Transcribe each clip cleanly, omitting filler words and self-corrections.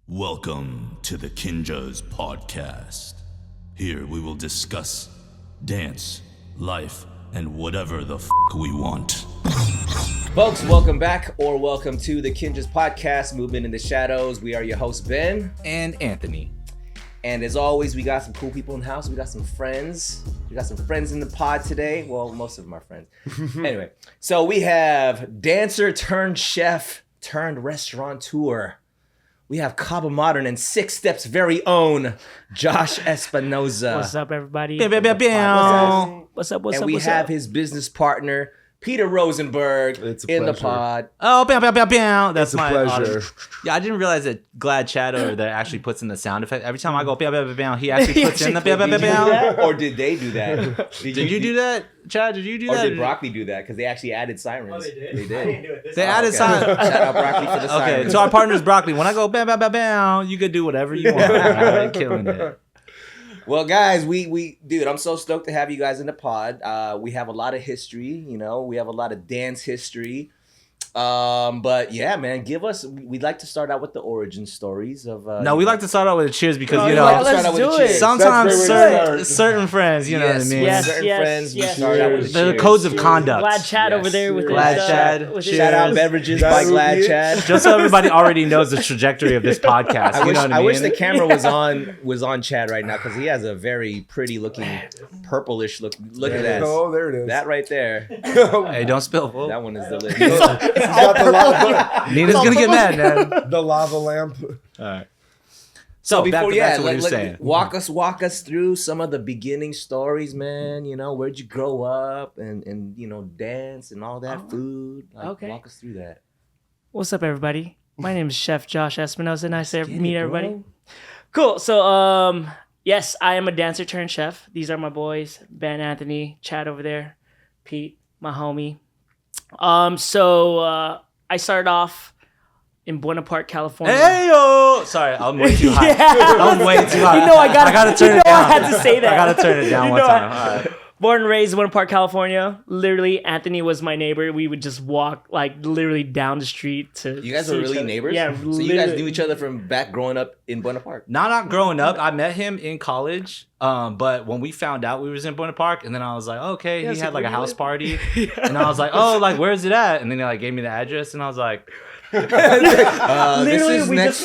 Welcome to the KINJAZ Podcast. Here we will discuss dance, life, and whatever the we want. Folks, welcome back or welcome to the KINJAZ Podcast, Movement in the Shadows. We are your hosts, Ben and Anthony. And as always, we got some cool people in the house. We got some friends. We got some friends in the pod today. Well, most of them are friends. Anyway, so we have dancer turned chef turned restaurateur. We have Cabo Modern and Six Steps' very own Josh Espinosa. What's up, everybody? What's up? And we have his business partner, Peter Rosenberg, in the pod. Oh, that's a my pleasure. Yeah, I didn't realize that Glad Shadow that actually puts in the sound effect. Every time I go he actually puts in the Did you do that? Or did they do that? Did you do that, Chad? Did you do or that? Or did Broccoli do that? Because they actually added sirens. Oh, they did? They did. I didn't do it. They added sirens. Shout out Broccoli for the sirens. Okay, so our partner's Broccoli. When I go you could do whatever you want. Right? Killing it. Well, guys, dude, I'm so stoked to have you guys in the pod. We have a lot of history, we have a lot of dance history. But yeah, man, we'd like to start out with the origin stories of. No, we like to start out with a cheers because, let's do it. Sometimes certain friends, you know what I mean? Certain friends, we start out with the codes of conduct. Glad Chad over there with Glad his, Chad. with Shout out beverages by Glad Chad. Just so everybody already knows the trajectory of this podcast. I wish the camera was on Chad right now because he has a very pretty looking purplish look. Look at that. Oh, there it is. That right there. Hey, don't spill. That one is delicious. Got the lava, Nina's gonna get mad, man. the lava lamp. All right. So back to what you're saying. Walk us through some of the beginning stories, man. Where'd you grow up and dance and all that food. Okay. Walk us through that. What's up, everybody? My name is Chef Josh Espinosa. Nice to meet everybody. Cool. So, yes, I am a dancer turned chef. These are my boys, Ben, Anthony, Chad over there, Pete, my homie. So I started off in Buena Park, California. Hey yo! Sorry, I'm way too high. I'm way too high. I gotta turn it down. I had to say that. I gotta turn it down one time. All right. Born and raised in Buena Park, California. Literally, Anthony was my neighbor. We would just walk literally down the street to. You guys were really neighbors? Yeah, so you guys knew each other from back growing up in Buena Park? Not growing up. I met him in college. But when we found out we was in Buena Park, and then I was like, okay, he had a house party, and I was like, oh, where's it at? And then they gave me the address, and I was like, literally,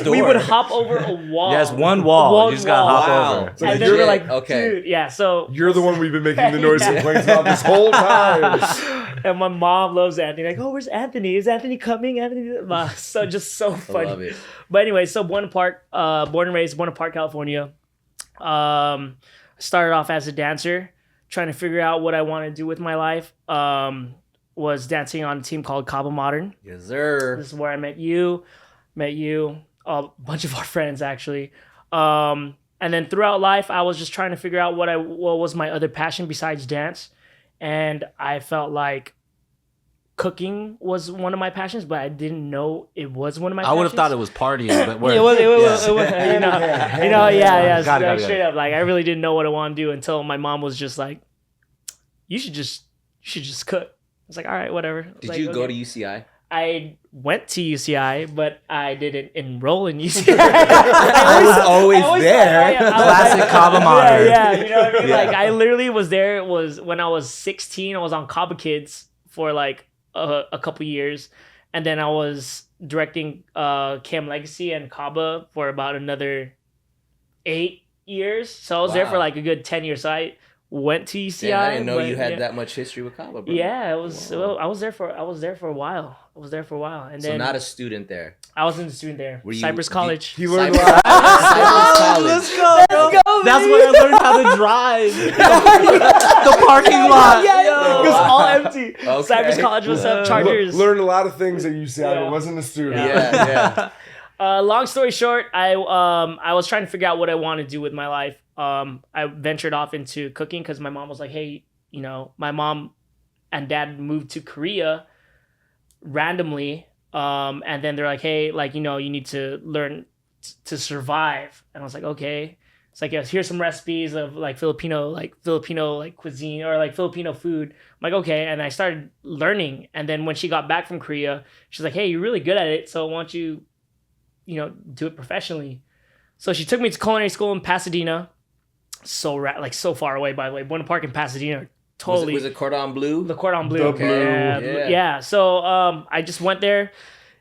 we would hop over a wall. Yes, one wall. You just gotta hop over. So and then we're like, dude, yeah. So you're the one we've been making the noise complaints about this whole time. And my mom loves Anthony. Like, oh, where's Anthony? Is Anthony coming? Anthony, so just so funny. I love it. But anyway, so Buena Park, born and raised Buena Park, California. Started off as a dancer, trying to figure out what I want to do with my life. Was dancing on a team called Cabo Modern. Yes, sir. This is where I met you, a bunch of our friends actually. And then throughout life, I was just trying to figure out what was my other passion besides dance. And I felt like cooking was one of my passions, but I didn't know it was one of my passions. I would have thought it was partying, but it was Got it. Straight up. I really didn't know what I wanted to do until my mom was just like, you should just cook. I was like, all right, whatever. Did you go to UCI? I went to UCI, but I didn't enroll in UCI. I was always there. Classic Cabo Modern. Yeah, you know what I mean? I literally was there. It was when I was 16. I was on Cabo Kids for a couple years. And then I was directing Cam Legacy and Cabo for about another 8 years. So I was there for a good 10 years. So I went to UCI. Damn, I didn't know you had that much history with Cabo, bro. Yeah, it was. Well, I was there for a while. And then not a student there. I wasn't a student there. Cypress College. He learned a lot. Cypress College. Let's go. That's where I learned how to drive. The parking lot. It was all empty. Okay. Cypress College was Chargers. Learned a lot of things at UCI, but wasn't a student. Yeah. Long story short, I was trying to figure out what I want to do with my life. I ventured off into cooking because my mom was like, hey, my mom and dad moved to Korea randomly. And then they're like, hey, you need to learn to survive. And I was like, okay. It's like, yes, here's some recipes of Filipino cuisine or Filipino food. I'm like, okay. And I started learning. And then when she got back from Korea, she's like, hey, you're really good at it. So why don't you do it professionally. So she took me to culinary school in Pasadena. So so far away, by the way. Buena Park in Pasadena. Totally. Was it cordon bleu? The cordon bleu. Okay. Yeah. So I just went there.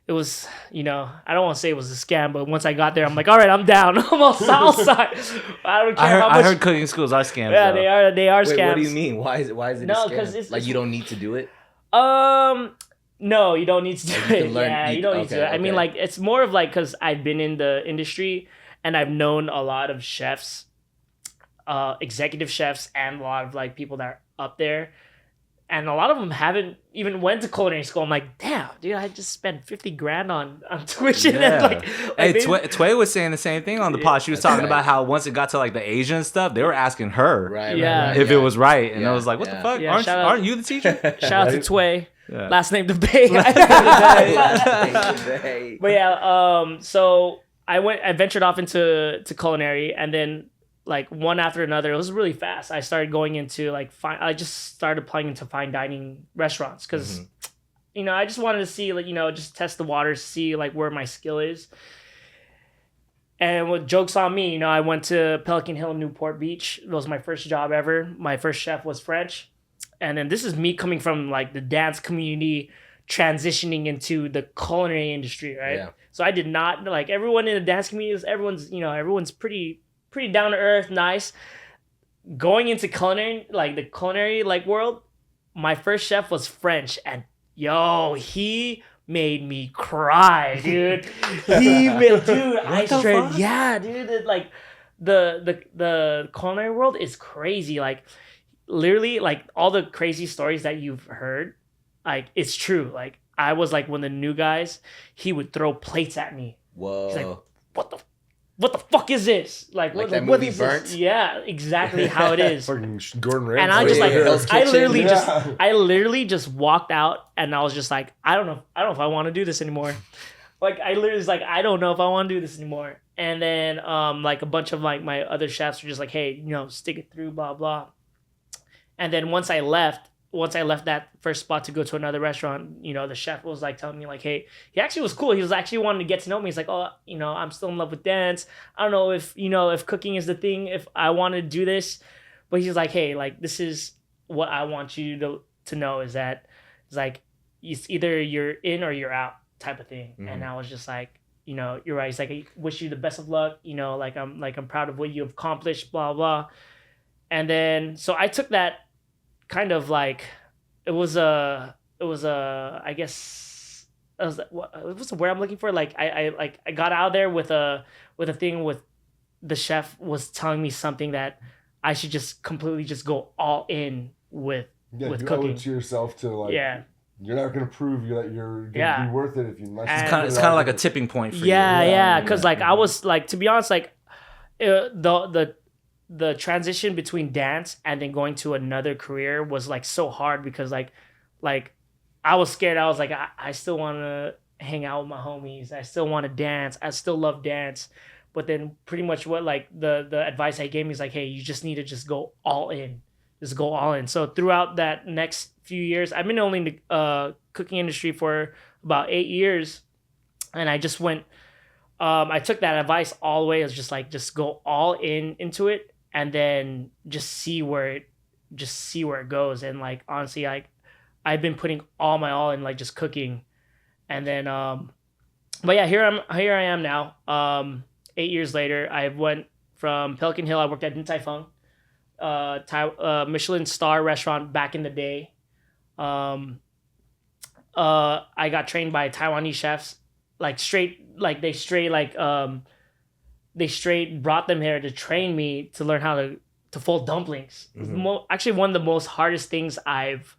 It was, I don't want to say it was a scam, but once I got there, I'm like, all right, I'm down. I'm on South Side. I don't care how much. I heard cooking schools are scams. Yeah, though. they are Wait, scams. what do you mean? Why is it No, a scam? because it's like you don't need to do it. No, you don't need to do you it. can learn- Yeah, you- you don't need to do it. I mean, okay. like, it's more of like, because I've been in the industry and I've known a lot of chefs, executive chefs, and a lot of like people that are up there. And a lot of them haven't even went to culinary school. I'm like, damn, dude, I just spent 50 grand on tuition. Yeah. And Hey, they- Tway was saying the same thing on the pod. She was talking about how once it got to like the Asian stuff, they were asking her Right. Yeah. Right, if it was right, and I Yeah, was like, "What yeah. the fuck? Yeah, shout out- Aren't you the teacher?" shout out to Tway. Yeah. Last name debate. Hey. But yeah, so I ventured off into culinary, and then like one after another, it was really fast. I started going into like I just started applying into fine dining restaurants because I just wanted to see like just test the waters, see like where my skill is. And with jokes on me, I went to Pelican Hill, Newport Beach. It was my first job ever. My first chef was French. And then this is me coming from like the dance community, transitioning into the culinary industry, right? Yeah. So I did not like everyone in the dance community. Everyone's pretty down to earth, nice. Going into culinary, like the culinary like world, my first chef was French, and he made me cry, dude. I straight, fuck? yeah, dude. Like the culinary world is crazy. Like literally, like all the crazy stories that you've heard, like it's true. Like I was like one of the new guys. He would throw plates at me. Whoa. He's like, what the fuck is this? Like what that what movie is this? Burnt? Yeah, exactly how it is. Fucking Gordon Ramsay. And I'm just like, Hell's I Kitchen. literally just walked out, and I was just like, I don't know if I want to do this anymore. Like I literally was like, I don't know if I want to do this anymore. And then like a bunch of like my other chefs were just like, hey, stick it through, blah blah. And then once I left that first spot to go to another restaurant, the chef was like telling me like, hey, he actually was cool. He was actually wanting to get to know me. He's like, oh, I'm still in love with dance. I don't know if cooking is the thing, if I want to do this. But he's like, hey, like this is what I want you to know is that it's like it's either you're in or you're out type of thing. Mm-hmm. And I was just like, you're right. He's like, I wish you the best of luck. Like I'm proud of what you have accomplished, blah blah. And then so I took that kind of like it was a I guess what's the word I'm looking for, like I got out of there with a thing with the chef was telling me something that I should just completely just go all in with you owe cooking. it to yourself to like. Yeah. You're not gonna prove that you're gonna be worth it if you. And- It's kind of like a tipping point for you. Yeah, because like I was like, to be honest, like the transition between dance and then going to another career was like so hard because like I was scared. I was like, I still want to hang out with my homies. I still want to dance. I still love dance. But then pretty much what like the advice I gave me is like, hey, you just need to just go all in. Just go all in. So throughout that next few years, I've been only in the cooking industry for about 8 years. And I just went, I took that advice all the way. It was just like, just go all into it. And then just see where it goes. And like honestly, like I've been putting all my all in like just cooking. And then but yeah, here I am now. 8 years later, I went from Pelican Hill. I worked at Din Tai Fung, Michelin star restaurant back in the day. I got trained by Taiwanese chefs, they straight brought them here to train me to learn how to fold dumplings. Mm-hmm. Actually, one of the most hardest things I've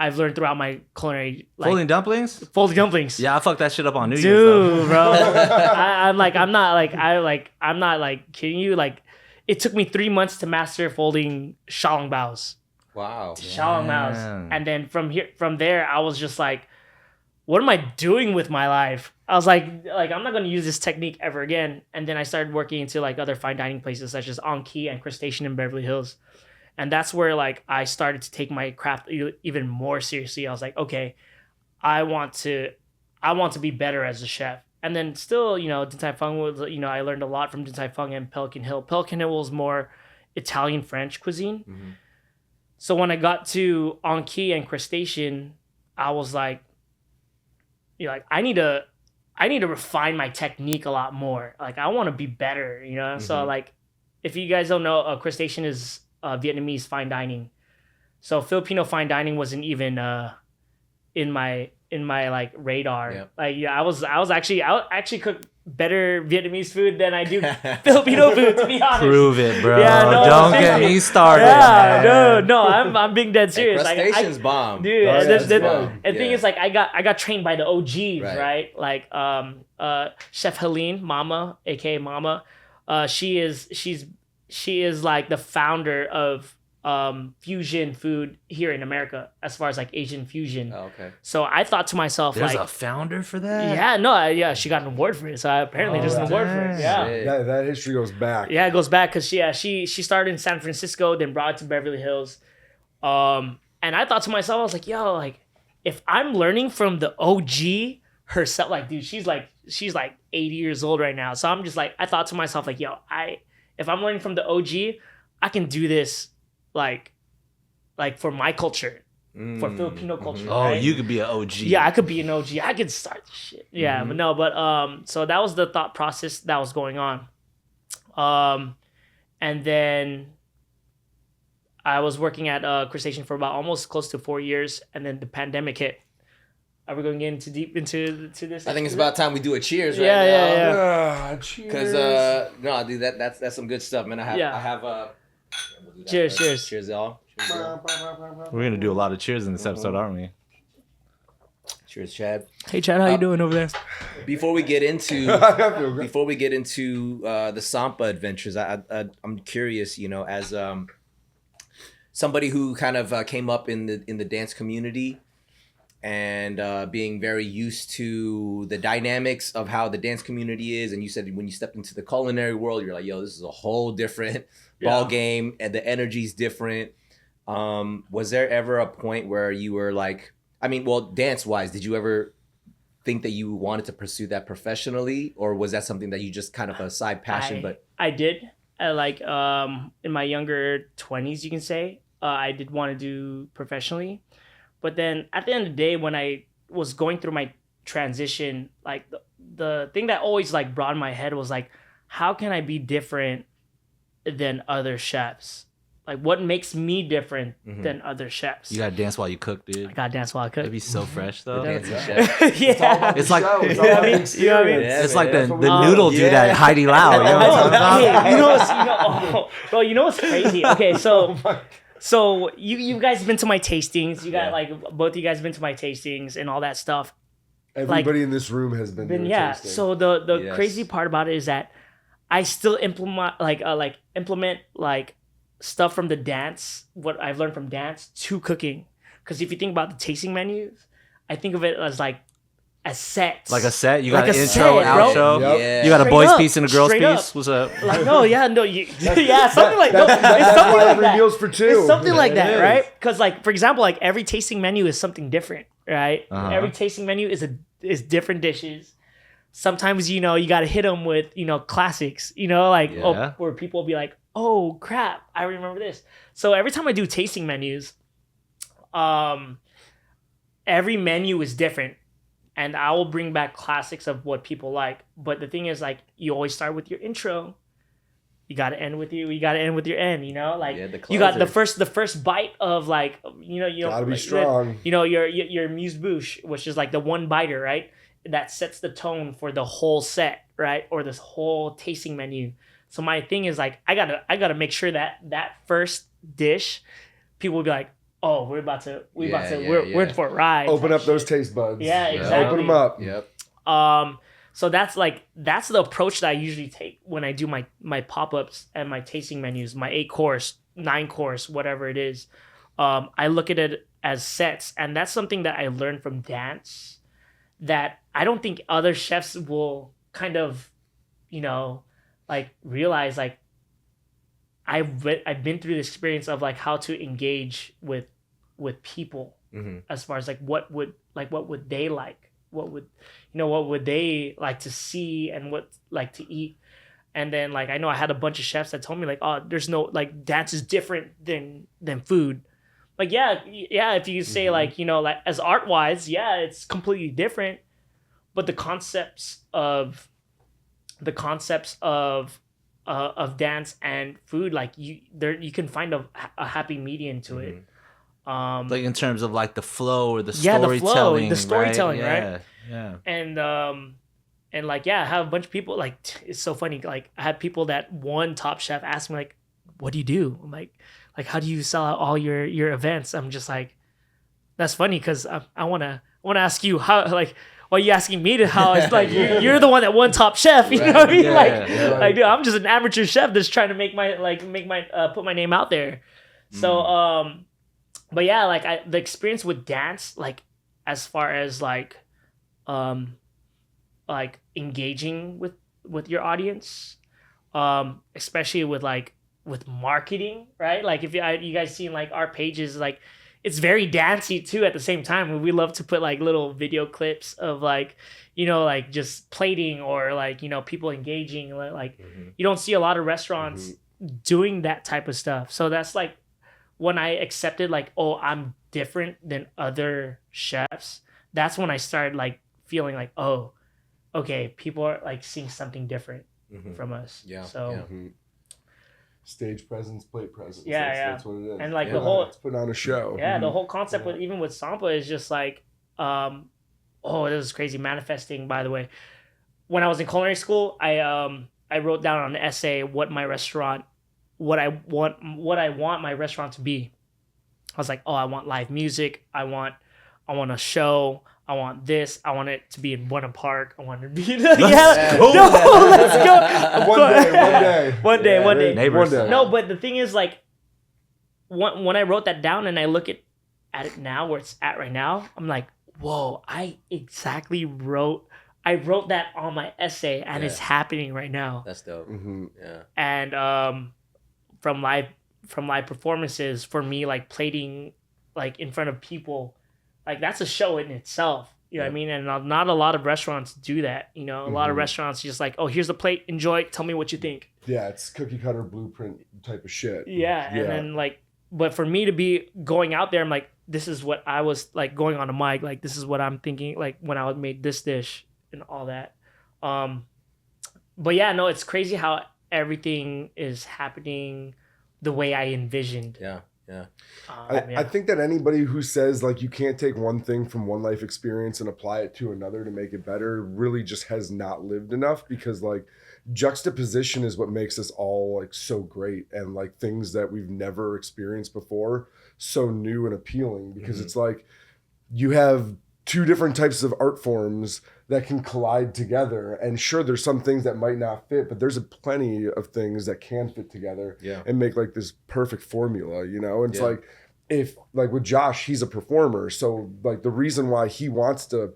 learned throughout my culinary. Like, Folding dumplings? folding dumplings. Yeah, I fucked that shit up on New Year's. Dude, bro. I'm not kidding you. Like, it took me 3 months to master folding xiaolong baos. Wow. Xiaolong baos. And then from there, I was just like, what am I doing with my life? I was like I'm not going to use this technique ever again. And then I started working into like other fine dining places such as On Key and Crustacean in Beverly Hills. And that's where like I started to take my craft even more seriously. I was like, okay, I want to be better as a chef. and then still, you know, Din Tai Fung was, you know, I learned a lot from Din Tai Fung and Pelican Hill. Pelican Hill was more Italian French cuisine. Mm-hmm. So when I got to Anki and Crustacean, I was like, you know, like I need to refine my technique a lot more. Like I want to be better, you know. So like, if you guys don't know, Crustacean is Vietnamese fine dining. So Filipino fine dining wasn't even in my like radar. Yep. Like I actually cook better Vietnamese food than I do Filipino food, to be honest. Prove it, bro. Yeah, no, Don't seriously. get me started. Yeah, man. no, I'm being dead serious. Like, Crustacean's bomb. dude. Oh, yeah, the it's bomb. thing is, like, I got trained by the OGs, Right. right? Like Chef Helene, Mama, aka Mama. She is like the founder of fusion food here in America, as far as like Asian fusion. Oh, okay. So I thought to myself, There's like, a founder for that? yeah, she got an award for it. So apparently there's an award for it. Yeah. Shit. That history goes back. Yeah, it goes back because she started in San Francisco, then brought it to Beverly Hills. And I thought to myself, I was like, yo, like, if I'm learning from the OG herself, like, dude, she's like 80 years old right now. So I'm just like, I thought to myself, like, yo, if I'm learning from the OG, I can do this like for my culture, for Filipino culture. Oh, right? you could be an OG. Yeah, I could be an OG. I could start this shit. Yeah, but so that was the thought process that was going on. And then I was working at Crustacean for about almost close to 4 years, and then the pandemic hit. Are we going to get into deep into this? I think it's about time we do a cheers right Yeah, now. yeah. Cheers. Because no, dude, that's some good stuff, man. I have we'll do that Cheers, first. cheers. Cheers, y'all. Cheers, y'all. We're going to do a lot of cheers in this episode, aren't we? Cheers, Chad. Hey, Chad, how you doing over there? Before we get into I feel good. the Sampa adventures, I'm curious, you know, as somebody who kind of came up in the dance community and being very used to the dynamics of how the dance community is, and you said when you stepped into the culinary world, you're like, yo, this is a whole different ball game, and the energy's different. Was there ever a point where you were like, I mean, well, dance-wise, did you ever think that you wanted to pursue that professionally, or was that something that you just kind of a side passion? I did. Like in my younger 20s, you can say, I did want to do professionally. But then at the end of the day, when I was going through my transition, like the thing that always like brought in my head was like, how can I be different than other chefs? Like, what makes me different than other chefs? You got to dance while you cook, dude. I got to dance while I cook. That'd be so fresh, though. Dancing chef. Yeah. It's like, You know it's what I mean? You know what I mean? Yeah, it's man, like that's the what we- noodle dude yeah. at Heidi Lau. You know what I'm talking about? Hey, bro, you know what's crazy? Okay, so you guys been to my tastings. You got like both of you guys been to my tastings and all that stuff. Everybody in this room has been doing Yeah. tasting. So the Yes. crazy part about it is that I still implement stuff from the dance, what I've learned from dance, to cooking. Because if you think about the tasting menus, I think of it as like a set. Like a set? You Like got an a intro, set, bro. outro? Yep. Yeah. You got a Straight boys up, piece and a girls straight up. piece? What's up? Like, yeah, something like That's it's something why like every that. meal's for two. It's something like It that, is. right? Because like, for example, like every tasting menu is something different, right? Uh-huh. Every tasting menu is different dishes. Sometimes, you know, you got to hit them with, you know, classics, you know, like, Yeah. where people will be like, oh crap, I remember this. So every time I do tasting menus, every menu is different, and I will bring back classics of what people like. But the thing is, like, you always start with your intro. You gotta end with your end, you know, like Yeah, the you got the closer. first bite of like, you know, Gotta be like, strong. you know, your muse bouche, which is like the one biter, right? That sets the tone for the whole set, right? Or this whole tasting menu. So my thing is like, I gotta make sure that first dish, people will be like, oh, we're in for a ride. Open type up those shit. taste buds. Yeah, exactly. Open them up. Yep. So that's the approach that I usually take when I do my pop-ups and my tasting menus, my 8-course, 9-course, whatever it is. I look at it as sets, and that's something that I learned from dance that I don't think other chefs will kind of, you know, like realize. Like, I've been through the experience of like how to engage with people as far as like what would they like, what would they like to see and what like to eat. And then like I know I had a bunch of chefs that told me like, oh, there's no like dance is different than food. Like yeah, if you say like, like as art wise, yeah, it's completely different. But the concepts of dance and food, like you can find a happy median to it. Like in terms of like the flow or the storytelling, right? Yeah. And like, yeah, I have a bunch of people, like, it's so funny. Like, I had people that one Top Chef asked me, like, what do you do? I'm like, how do you sell out all your events? I'm just like, that's funny because I want to ask you how, like, why are you asking me to how? It's like, you're the one that won Top Chef. You know what I mean? Like, dude, I'm just an amateur chef that's trying to put my name out there. So, but yeah, like, the experience with dance, like, as far as, like engaging with your audience, especially with marketing, right? Like if you guys seen like our pages, like it's very dancey too at the same time. We love to put like little video clips of like, like just plating or like, people engaging. Like you don't see a lot of restaurants doing that type of stuff. So that's like when I accepted like, oh, I'm different than other chefs. That's when I started like feeling like, oh, okay, people are like seeing something different from us. Yeah. So stage presence, plate presence. Yeah, that's what it is. And like the whole, let's put on a show. Yeah, the whole concept with even with Sampa is just like, oh, this is crazy. Manifesting, by the way. When I was in culinary school, I wrote down on an essay what I want my restaurant to be. I was like, oh, I want live music. I want a show. I want this. I want it to be in Buena Park. I want it to be let's go. One day. Neighbors. No, but the thing is, like, when I wrote that down and I look at it now, where it's at right now, I'm like, whoa! I wrote that on my essay, and it's happening right now. That's dope. Yeah. And from live performances, for me, like plating, like in front of people. Like, that's a show in itself. You know what I mean? And not a lot of restaurants do that. A lot of restaurants just like, oh, here's a plate. Enjoy. Tell me what you think. Yeah, it's cookie cutter blueprint type of shit. Yeah. And then, like, but for me to be going out there, I'm like, this is what I was, like, going on a mic. Like, this is what I'm thinking, like, when I made this dish and all that. But, yeah, no, it's crazy how everything is happening the way I envisioned. Yeah. Yeah. I think that anybody who says like you can't take one thing from one life experience and apply it to another to make it better really just has not lived enough, because like juxtaposition is what makes us all like so great, and like things that we've never experienced before so new and appealing, because it's like you have two different types of art forms that can collide together, and sure, there's some things that might not fit, but there's plenty of things that can fit together and make like this perfect formula, And it's like, if like with Josh, he's a performer, so like the reason why he wants to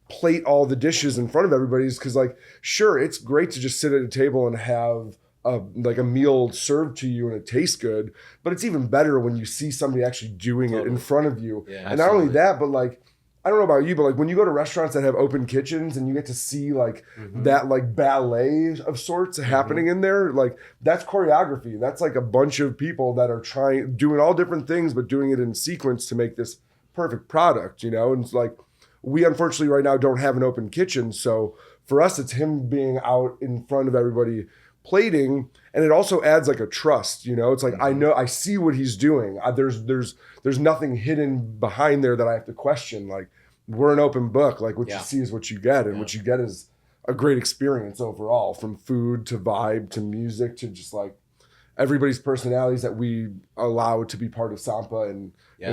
plate all the dishes in front of everybody is because like, sure, it's great to just sit at a table and have a meal served to you and it tastes good, but it's even better when you see somebody actually doing it in front of you. Yeah, and not only that, but like, I don't know about you, but like when you go to restaurants that have open kitchens and you get to see like that like ballet of sorts happening in there, like that's choreography. That's like a bunch of people that are doing all different things, but doing it in sequence to make this perfect product, And it's like, we unfortunately right now don't have an open kitchen. So for us, it's him being out in front of everybody plating, and it also adds like a trust, It's like, I see what he's doing. There's nothing hidden behind there that I have to question. Like, we're an open book. Like, what you see is what you get, and what you get is a great experience overall, from food to vibe to music to just like everybody's personalities that we allow to be part of Sampa and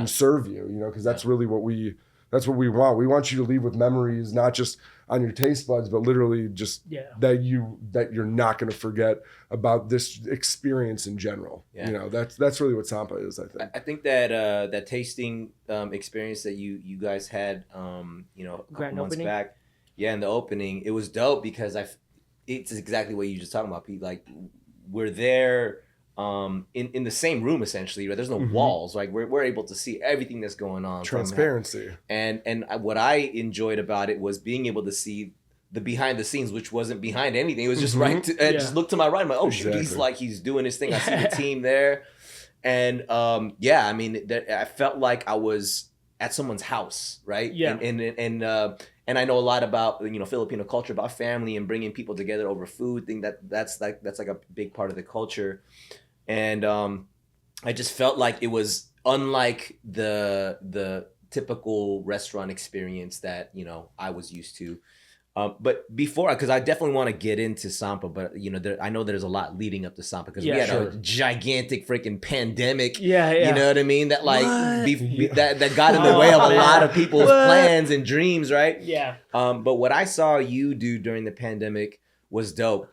serve you, because that's really what we want. We want you to leave with memories, not just on your taste buds, but literally just that you're not going to forget about this experience in general. Yeah. That's really what Sampa is, I think. I think that that tasting experience that you guys had, a couple months back, in the opening, it was dope because it's exactly what you just talking about, Pete. Like, we're there in the same room essentially, right? There's no walls. Like we're able to see everything that's going on. Transparency. And what I enjoyed about it was being able to see the behind the scenes, which wasn't behind anything. It was just just look to my right. I'm like, oh shit, he's doing his thing. I see the team there. And I mean, I felt like I was at someone's house, right? Yeah. And I know a lot about Filipino culture, about family and bringing people together over food. That's like a big part of the culture. And I just felt like it was unlike the typical restaurant experience that I was used to. But before, because I definitely want to get into Sampa, but I know there's a lot leading up to Sampa because we had a gigantic freaking pandemic. Yeah. You know what I mean? That that got in the way of a lot of people's plans and dreams, right? Yeah. But what I saw you do during the pandemic was dope.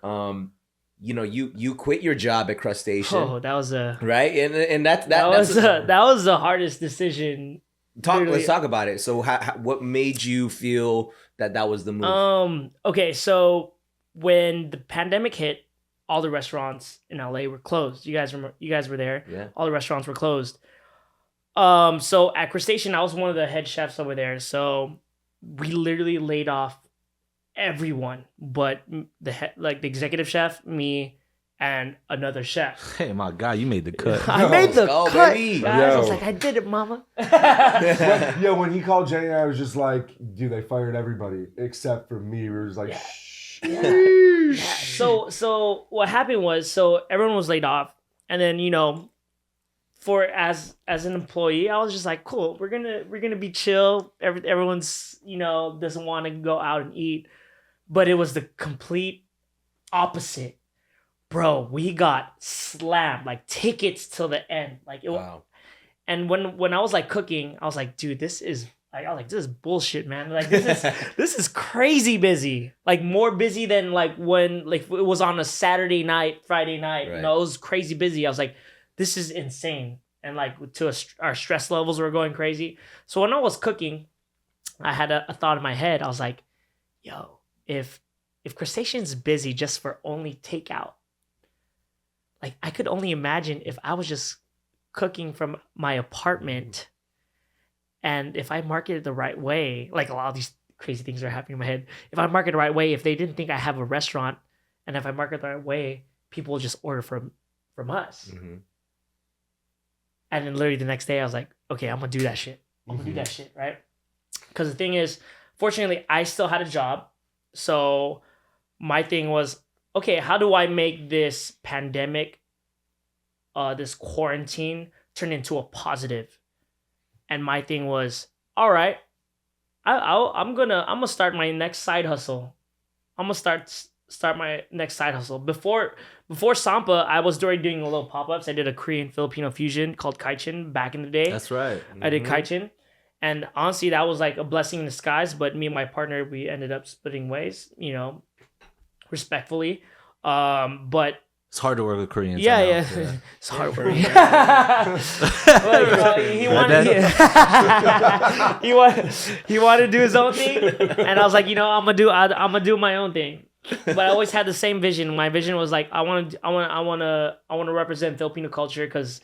You quit your job at Crustacean. Oh, that was right, and that was the hardest decision. Let's talk about it. So, what made you feel that was the move? Okay, so when the pandemic hit, all the restaurants in LA were closed. You guys were there. Yeah. All the restaurants were closed. So at Crustacean, I was one of the head chefs over there. So we literally laid off everyone, but the executive chef, me, and another chef. Hey, my God, you made the cut. I made the cut. Baby. Guys, I was like, I did it, mama. When he called Jenny, I was just like, dude, they fired everybody except for me. We were just like, shh. So what happened was, everyone was laid off, and then for as an employee, I was just like, cool, we're gonna be chill. Everyone's doesn't want to go out and eat, but it was the complete opposite. Bro, we got slammed, like tickets till the end. Wow. And when I was like cooking, I was like, dude, this is bullshit, man. Like this is crazy busy. Like more busy than like when it was on a Saturday night, Friday night. Right. It was crazy busy. I was like, this is insane. And like our stress levels were going crazy. So when I was cooking, I had a thought in my head. I was like, yo, if Crustacean's busy just for only takeout, like I could only imagine if I was just cooking from my apartment, and if I market it the right way, like a lot of these crazy things are happening in my head. If I market the right way, if they didn't think I have a restaurant, and if I market the right way, people will just order from us. Mm-hmm. And then literally the next day, I was like, okay, I'm gonna do that shit. I'm gonna do that shit, right? Because the thing is, fortunately, I still had a job, so my thing was, okay, how do I make this pandemic, this quarantine, turn into a positive? And my thing was, all right, I'm gonna start my next side hustle. I'm gonna start my next side hustle. Before Sampa, I was already doing a little pop-ups. I did a Korean Filipino fusion called Kaichin back in the day. That's right. I did Kaichin. And honestly, that was like a blessing in disguise. But me and my partner, we ended up splitting ways, respectfully. But it's hard to work with Koreans. Yeah. It's hard work. He wanted to do his own thing, and I was like, I'm gonna do my own thing. But I always had the same vision. My vision was like, I want to represent Filipino culture because,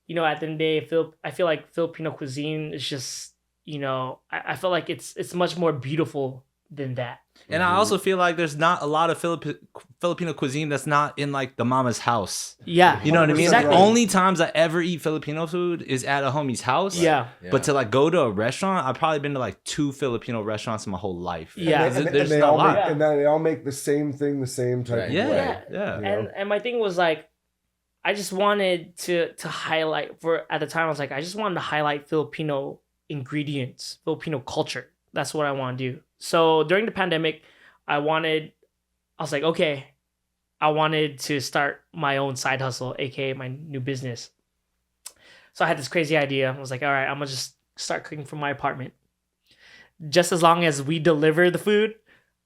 at the end of the day, I feel like Filipino cuisine is just, I feel like it's much more beautiful than that. And I also feel like there's not a lot of Filipino cuisine that's not in like the mama's house. Yeah. You know what I mean? Exactly. Like, only times I ever eat Filipino food is at a homie's house. Yeah. But to like go to a restaurant, I've probably been to like 2 Filipino restaurants in my whole life. Yeah. There's not a lot. And then they all make the same thing, the same type of way. Yeah. And my thing was like, I just wanted to highlight, at the time I was like, I just wanted to highlight Filipino ingredients, Filipino culture. That's what I want to do. So during the pandemic, I was like, okay, I wanted to start my own side hustle, aka my new business. So I had this crazy idea. I was like, all right, I'm gonna just start cooking from my apartment. Just as long as we deliver the food,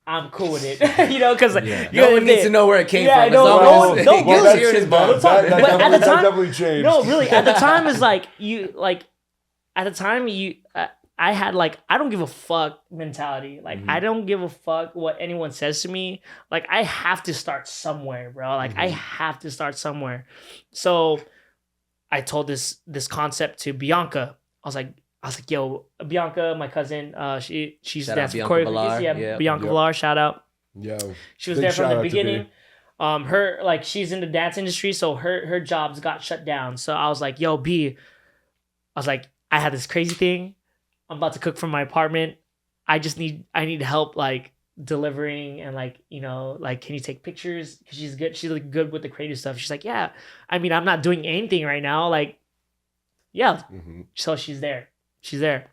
I'm cool with it. Because no one needs to know where it came from. No, But at the time, definitely changed. no, really, at the time is like at the time I had like, I don't give a fuck mentality. Like, I don't give a fuck what anyone says to me. Like, I have to start somewhere, bro. Like, I have to start somewhere. So I told this concept to Bianca. I was like, yo, Bianca, my cousin, she's dancing choreography. Yeah, Bianca Villar, shout out. Yo, she was there from the beginning. Her like she's in the dance industry, so her jobs got shut down. So I was like, yo, B, I was like, I had this crazy thing. I'm about to cook from my apartment. I need help like delivering and like, you know, like, can you take pictures? Because she's good. She's like good with the creative stuff. She's like, yeah. I mean, I'm not doing anything right now. Like, yeah. So she's there. Then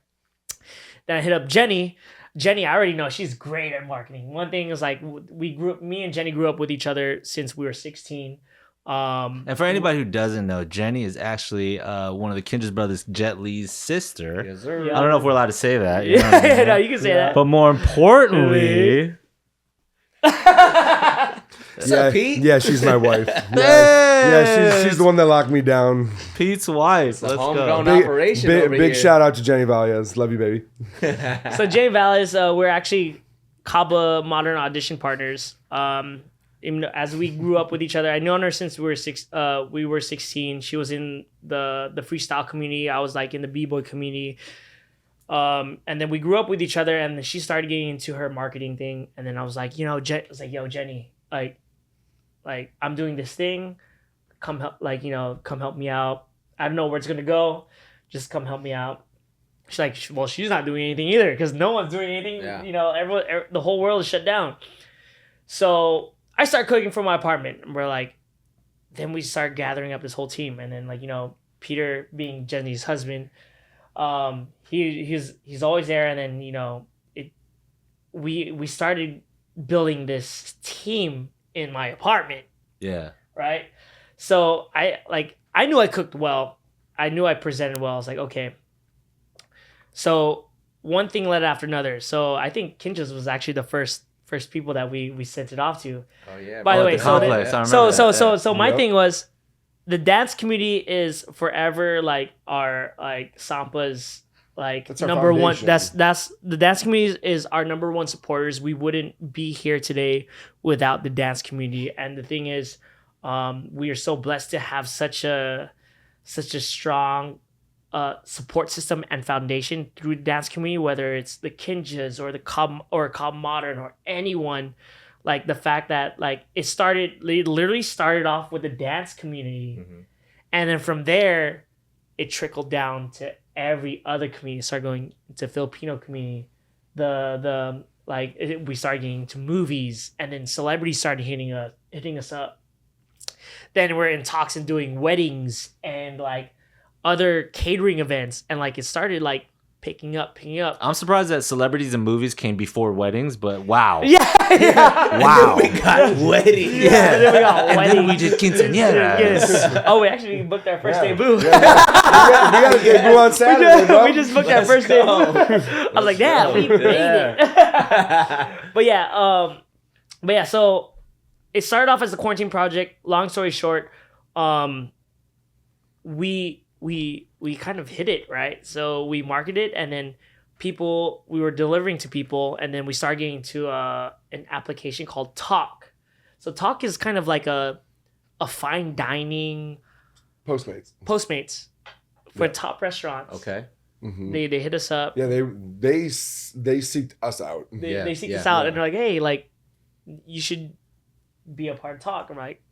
I hit up Jenny. Jenny, I already know she's great at marketing. One thing is like me and Jenny grew up with each other since we were 16. And for anybody who doesn't know, Jenny is actually one of the KINJAZ brothers, Jet Li's sister. Yes, sir. I don't know if we're allowed to say that. You know Yeah, I mean? No, you can say that. But more importantly, What's up, Pete? Yeah, she's my wife. Yeah, she's the one that locked me down. Pete's wife. Let's homegrown go. operation over Big here. shout out to Jenny Valias. Love you, baby. So Jay Valles, we're actually Kaba Modern audition partners. Even as we grew up with each other, I known her since we were 16. She was in the freestyle community. I was like in the b-boy community. And then we grew up with each other, and then she started getting into her marketing thing. And then I was like, yo, Jenny, like I'm doing this thing. Come help me out. I don't know where it's gonna go. Just come help me out. She's like, well, she's not doing anything either because no one's doing anything. Yeah. You know, the whole world is shut down. So I start cooking from my apartment, and we're like, then we start gathering up this whole team, and then like, you know, Peter being Jenny's husband, he's always there, and then, you know, we started building this team in my apartment. Yeah. Right. So I knew I cooked well. I knew I presented well. I was like, okay. So one thing led after another. So I think KINJAZ was actually the first people that we sent it off to. Oh yeah. By the way, so my thing was, the dance community is forever like our like Sampa's like That's our number one. foundation. That's the dance community is our number one supporters. We wouldn't be here today without the dance community. And the thing is, we are so blessed to have such a strong support system and foundation through the dance community, whether it's the KINJAZ or the Cobb Modern or anyone. Like the fact that like it literally started off with the dance community, and then from there it trickled down to every other community. It started going to Filipino community, we started getting to movies, and then celebrities started hitting us up. Then we're in talks and doing weddings and like other catering events, and like it started like picking up. I'm surprised that celebrities and movies came before weddings, but wow. Yeah. Wow. We got weddings. Yeah. Then we got And weddings. then we did quinceañeras. Yes. Oh, we actually booked our first day boo. We gotta get you on Saturday, bro. We just booked our first day boo. I was like, yeah, we made it. But yeah, so it started off as a quarantine project. Long story short, we kind of hit it, right? So we marketed, and then we were delivering to people, and then we started getting to an application called Talk. So Talk is kind of like a fine dining Postmates for top restaurants. Okay. They hit us up. Yeah, they seeked us out. They seeked us out, and they're like, hey, like, you should be a part of Talk. I'm like,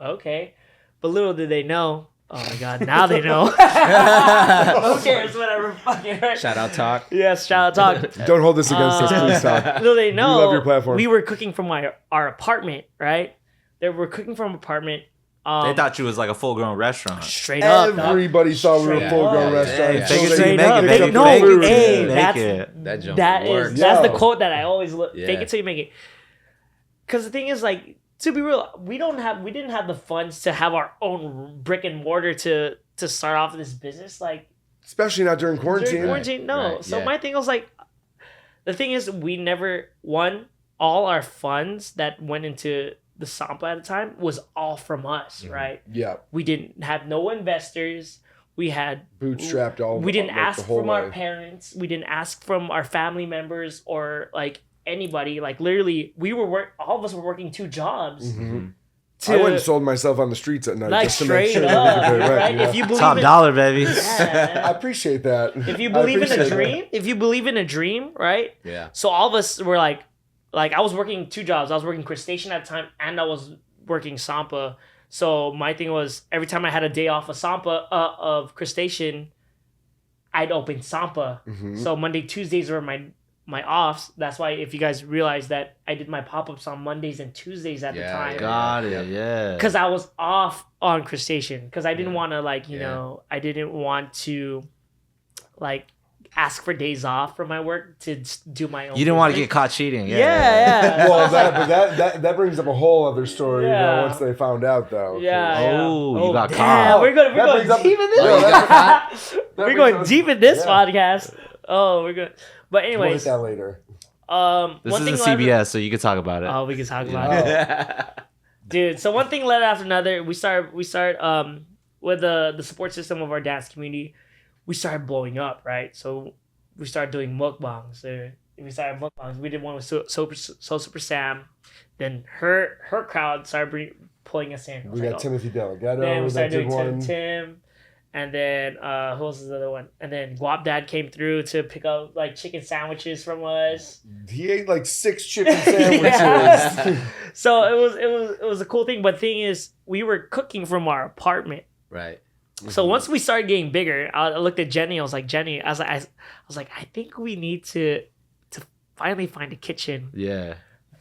okay. But little did they know. Oh my God! Now they know. Who cares? Whatever. Fucking right. Shout out Talk. Yes, shout out Talk. Don't hold this against us, please stop. Little they know. We love your platform. We were cooking from our apartment, right? They were cooking from apartment. They thought you was like a full-grown restaurant. Straight up. Everybody thought we were a Straight full-grown up. restaurant. Yeah. Fake it till Straight you make up. it. Fake Fake it it till till you you make make it. it. That's Make it. That jump That works. is that's the Yo. quote that I always look. Yeah. Fake it till you make it. Because the thing is, like, to be real, we didn't have the funds to have our own brick and mortar to start off this business. Like, Especially not during quarantine. during quarantine, no. Right, So yeah. my thing was like, the thing is, we never all our funds that went into the Sampa at the time was all from us, right? Yeah. We didn't have no investors. We had bootstrapped all. We didn't like, ask the whole from way. our parents. We didn't ask from our family members or like anybody. Like literally, all of us were working 2 jobs. I went and sold myself on the streets at night. Like just to make straight sure up, that we could pay rent, right? you know? If you believe Top in, dollar, baby. yeah, I appreciate that. if you I believe in a appreciate that. dream, right? Yeah. So all of us were like I was working 2 jobs. I was working crustacean at the time, and I was working Sampa. So my thing was every time I had a day off of Sampa of crustacean, I'd open Sampa. So Monday, Tuesdays were my offs. That's why if you guys realize that I did my pop-ups on Mondays and Tuesdays at the time. Got it. Yeah. Because I was off on crustacean. Because I didn't want to I didn't want to like ask for days off from my work to do my own. You didn't want to business. get caught cheating. Yeah. Well, that brings up a whole other story. You know, Yeah. once they found out, though. Yeah. Oh, you got damn, caught. We're That going brings up- deep in this. Oh, that We're brings going up- deep in this Yeah. podcast. Oh, we're good. But We'll hit anyways, that later. This one thing isn't CBS, so you can talk about it. Oh, we can talk about it, dude. So one thing led after another. We started with the support system of our dance community. We started blowing up, right? So we started doing mukbangs. We did one with So Super Sam. Then her crowd started pulling us in. We got Timothy Delgado. Then we that started did doing one. Tim. And then who else is the other one? And then Guap Dad came through to pick up like chicken sandwiches from us. He ate like 6 chicken sandwiches. Yeah. So it was a cool thing. But the thing is, we were cooking from our apartment. Right. So once we started getting bigger, I looked at Jenny. I was like, Jenny, I was like, I think we need to finally find a kitchen. Yeah.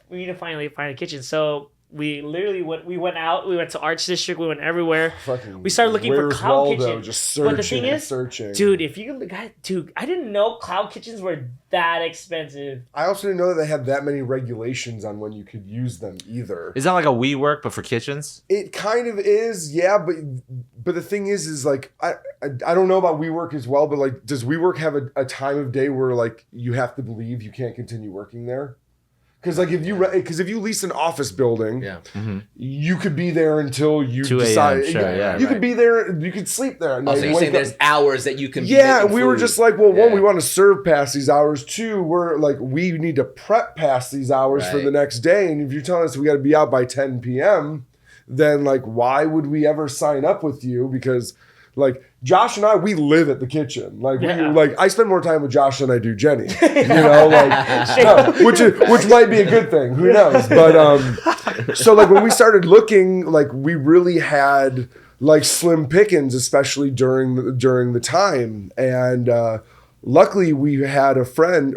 We need to finally find a kitchen. So we literally went out. We went to Arts District. We went everywhere. Fucking We started looking for Where's cloud Waldo? kitchen. Just searching. But the thing is, searching. dude, I didn't know cloud kitchens were that expensive. I also didn't know that they had that many regulations on when you could use them either. Is that like a WeWork, but for kitchens? It kind of is, yeah, but the thing is like I don't know about WeWork as well, but like does WeWork have a time of day where like you have to leave, you can't continue working there? Because like if you lease an office building, you could be there until you 2 a.m., decide. sure, yeah, you could be there. You could sleep there. At night, Also, you're wake saying up- there's hours that you can. Yeah, be and we were food. just like, well, one, Yeah. we want to serve past these hours. 2, we're like, we need to prep past these hours for Right. the next day. And if you're telling us we got to be out by 10 p.m., then like, why would we ever sign up with you? Because like Josh and I, we live at the kitchen. Like, I spend more time with Josh than I do Jenny. You know, like, which might be a good thing. Who knows? But so like when we started looking, like we really had like slim pickings, especially during the time. And luckily, we had a friend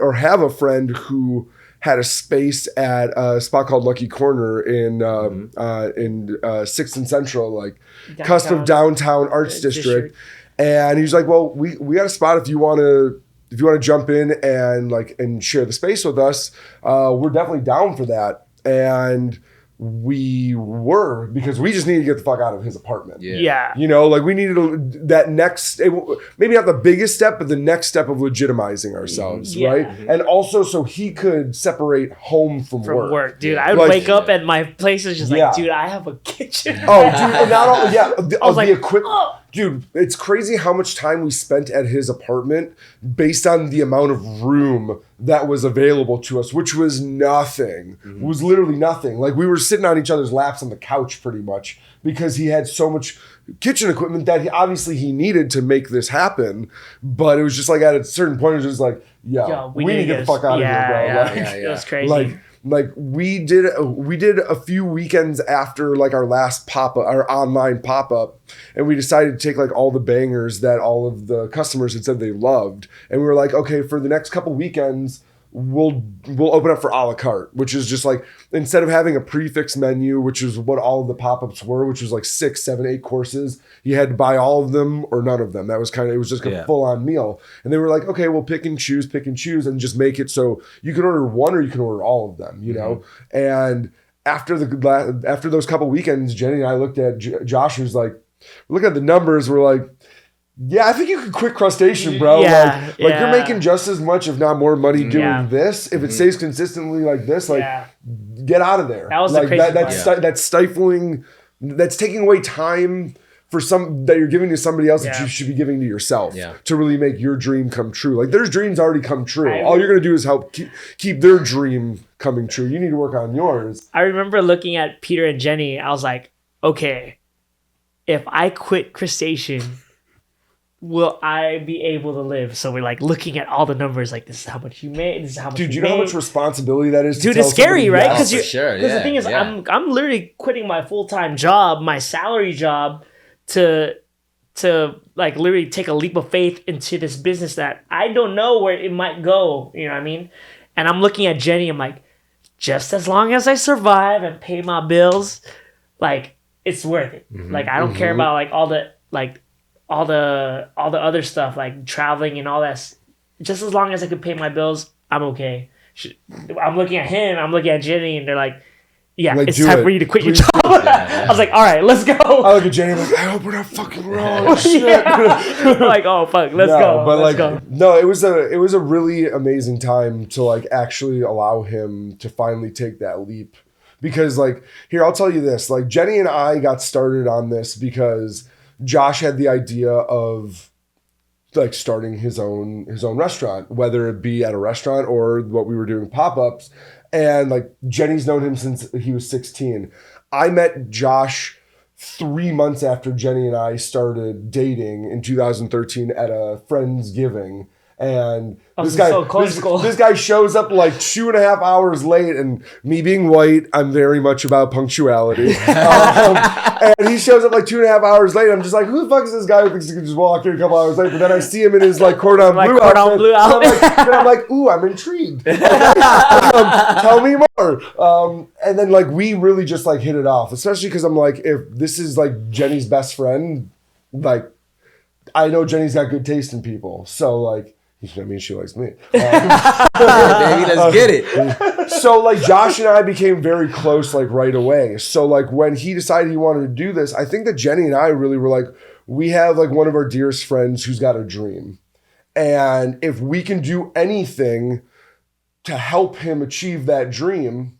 who had a space at a spot called Lucky Corner in 6th and Central, like cusp of downtown Arts District. And he was like, well, we got a spot if you want to jump in and share the space with us, we're definitely down for that. And we were, because we just needed to get the fuck out of his apartment. Yeah. You know, like we needed that next, maybe not the biggest step, but the next step of legitimizing ourselves, Yeah. right? And also so he could separate home from work. Dude. I would Like- wake up and my place is just Yeah. like, dude, I have a kitchen. Oh, dude, and not only, yeah, was like, the equipment. oh. Dude, it's crazy how much time we spent at his apartment based on the amount of room that was available to us, which was nothing. It was literally nothing. Like we were sitting on each other's laps on the couch pretty much because he had so much kitchen equipment that he needed to make this happen. But it was just like at a certain point, it was just like, yo, we need to get the fuck out of here, bro. Yeah, Like, It was crazy. Like we did a few weekends after like our last our online pop-up, and we decided to take like all the bangers that all of the customers had said they loved, and we were like, okay, for the next couple weekends we'll open up for a la carte, which is just like, instead of having a prefix menu, which is what all of the pop-ups were, which was like 6, 7, 8 courses, you had to buy all of them or none of them. That was it was just a full-on meal. And they were like, okay, we'll pick and choose and just make it so you can order one or you can order all of them, you know? And after those couple weekends, Jenny and I looked at Josh, who's like, look at the numbers, we're like, yeah, I think you could quit crustacean, bro. Yeah, like you're making just as much, if not more money doing this. If it stays consistently like this, like get out of there. That was the like crazy that's stifling. That's taking away time for some that you're giving to somebody else that Yeah. you should be giving to yourself Yeah. to really make your dream come true. Like their dreams already come true. All you're gonna do is help keep their dream coming true. You need to work on yours. I remember looking at Peter and Jenny. I was like, okay, if I quit crustacean, will I be able to live? So we're like looking at all the numbers, like this is how much you made, this is how much Dude, you you know how made. much responsibility that is? To Dude, tell it's scary, somebody right? yes? Because for sure, the yeah, thing is, yeah. I'm literally quitting my full-time job, my salary job, to like literally take a leap of faith into this business that I don't know where it might go. You know what I mean? And I'm looking at Jenny. I'm like, just as long as I survive and pay my bills, like it's worth it. Like I don't care about like all the other stuff like traveling and all that. Just as long as I can pay my bills, I'm okay. I'm looking at him. I'm looking at Jenny, and they're like, "Yeah, Like, it's do time it. for you to quit your Please job." I was like, "All right, let's go." I look at Jenny like, I hope we're not fucking wrong. Shit. Like, oh fuck, let's go. But Let's like, go. no, it was a really amazing time to like actually allow him to finally take that leap. Because like, here, I'll tell you this, like Jenny and I got started on this because Josh had the idea of like starting his own restaurant, whether it be at a restaurant or what we were doing pop-ups. And like Jenny's known him since he was 16. I met Josh 3 months after Jenny and I started dating in 2013 at a Friendsgiving. And this guy shows up like 2.5 hours late, and me being white, I'm very much about punctuality. And he shows up like 2.5 hours late. I'm just like, who the fuck is this guy who thinks he can just walk in a couple hours late? But then I see him in his like cordon bleu outfit. And I'm like, ooh, I'm intrigued. Tell me more. And then like we really just like hit it off, especially because I'm like, if this is like Jenny's best friend, like I know Jenny's got good taste in people, so like. I mean, she likes me. Yeah, baby, let's get it. So like Josh and I became very close like right away. So like when he decided he wanted to do this, I think that Jenny and I really were like, we have like one of our dearest friends who's got a dream. And if we can do anything to help him achieve that dream,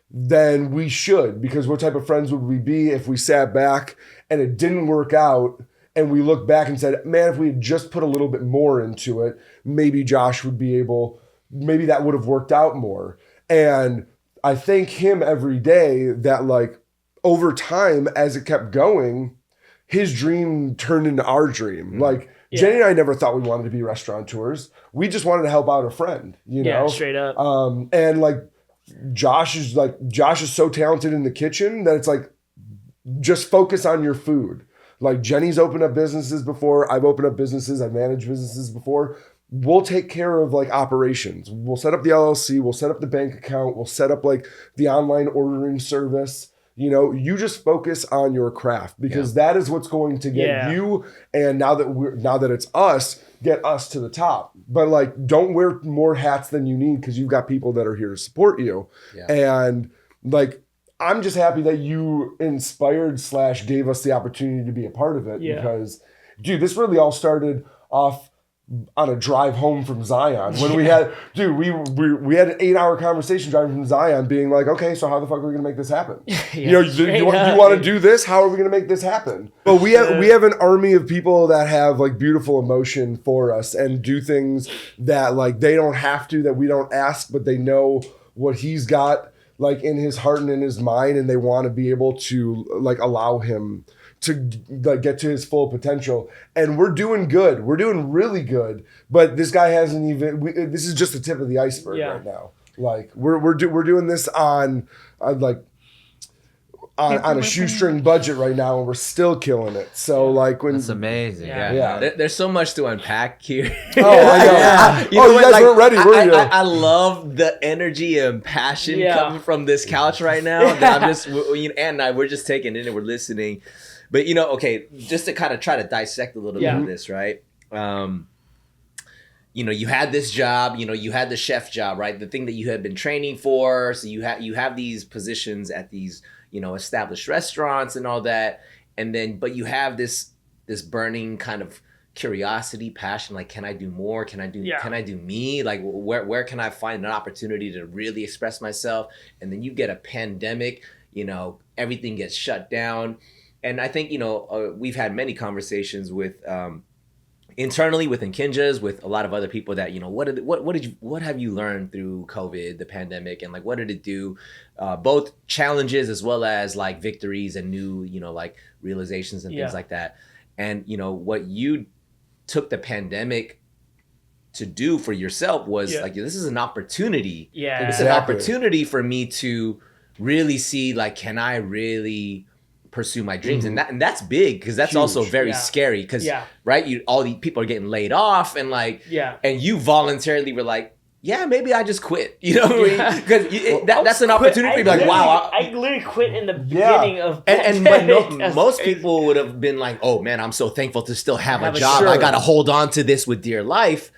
then we should. Because what type of friends would we be if we sat back and it didn't work out? And we look back and said, man, if we had just put a little bit more into it, maybe Josh would be able, maybe that would have worked out more. And I thank him every day that like over time, as it kept going, his dream turned into our dream. Like Jenny and I never thought we wanted to be restaurateurs. We just wanted to help out a friend, you know? Yeah, straight up. And like Josh is so talented in the kitchen that it's like, just focus on your food. Like Jenny's opened up businesses before. I've opened up businesses. I've managed businesses before. We'll take care of like operations. We'll set up the LLC. We'll set up the bank account. We'll set up like the online ordering service. You know, you just focus on your craft because that is what's going to get you. And now that it's us, get us to the top. But like, don't wear more hats than you need because you've got people that are here to support you. Yeah. And like, I'm just happy that you inspired / gave us the opportunity to be a part of it because, dude, this really all started off on a drive home from Zion when we had, dude, we had an 8-hour conversation driving from Zion being like, okay, so how the fuck are we going to make this happen? You want to do this? How are we going to make this happen? But we have an army of people that have like beautiful emotion for us and do things that like they don't have to, that we don't ask, but they know what he's got like in his heart and in his mind, and they want to be able to like allow him to like get to his full potential. And we're doing good. We're doing really good. But this guy hasn't even. This is just the tip of the iceberg right now. Like we're doing this on a shoestring budget right now, and we're still killing it. So like when that's amazing. There's so much to unpack here. Oh, I know. You guys weren't ready, were you? I love the energy and passion coming from this couch right now. That I'm just, Ann and I, we're just taking it and we're listening. But you know, okay, just to kind of try to dissect a little bit of this, right? You know, you had this job, you know, you had the chef job, right? The thing that you had been training for. So you have these positions at these, you know, established restaurants and all that. And then, but you have this burning kind of curiosity, passion, like, can I do more? Can I do me? Like, where can I find an opportunity to really express myself? And then you get a pandemic, you know, everything gets shut down. I think, we've had many conversations with internally within KINJAZ with a lot of other people that, what have you learned through COVID, the pandemic, and like what did it do, both challenges as well as like victories and new, like realizations and things like that. And what you took the pandemic to do for yourself was like, this is an opportunity. Yeah. It's an opportunity for me to really see, like, can I really pursue my dreams? And that's big, because that's also very scary, because right, all the people are getting laid off, and like, and you voluntarily were like, yeah, maybe I just quit, because that's an opportunity to be like, wow, I literally quit in the beginning of but most people would have been like, oh man, I'm so thankful to still have a job. I got to hold on to this with dear life.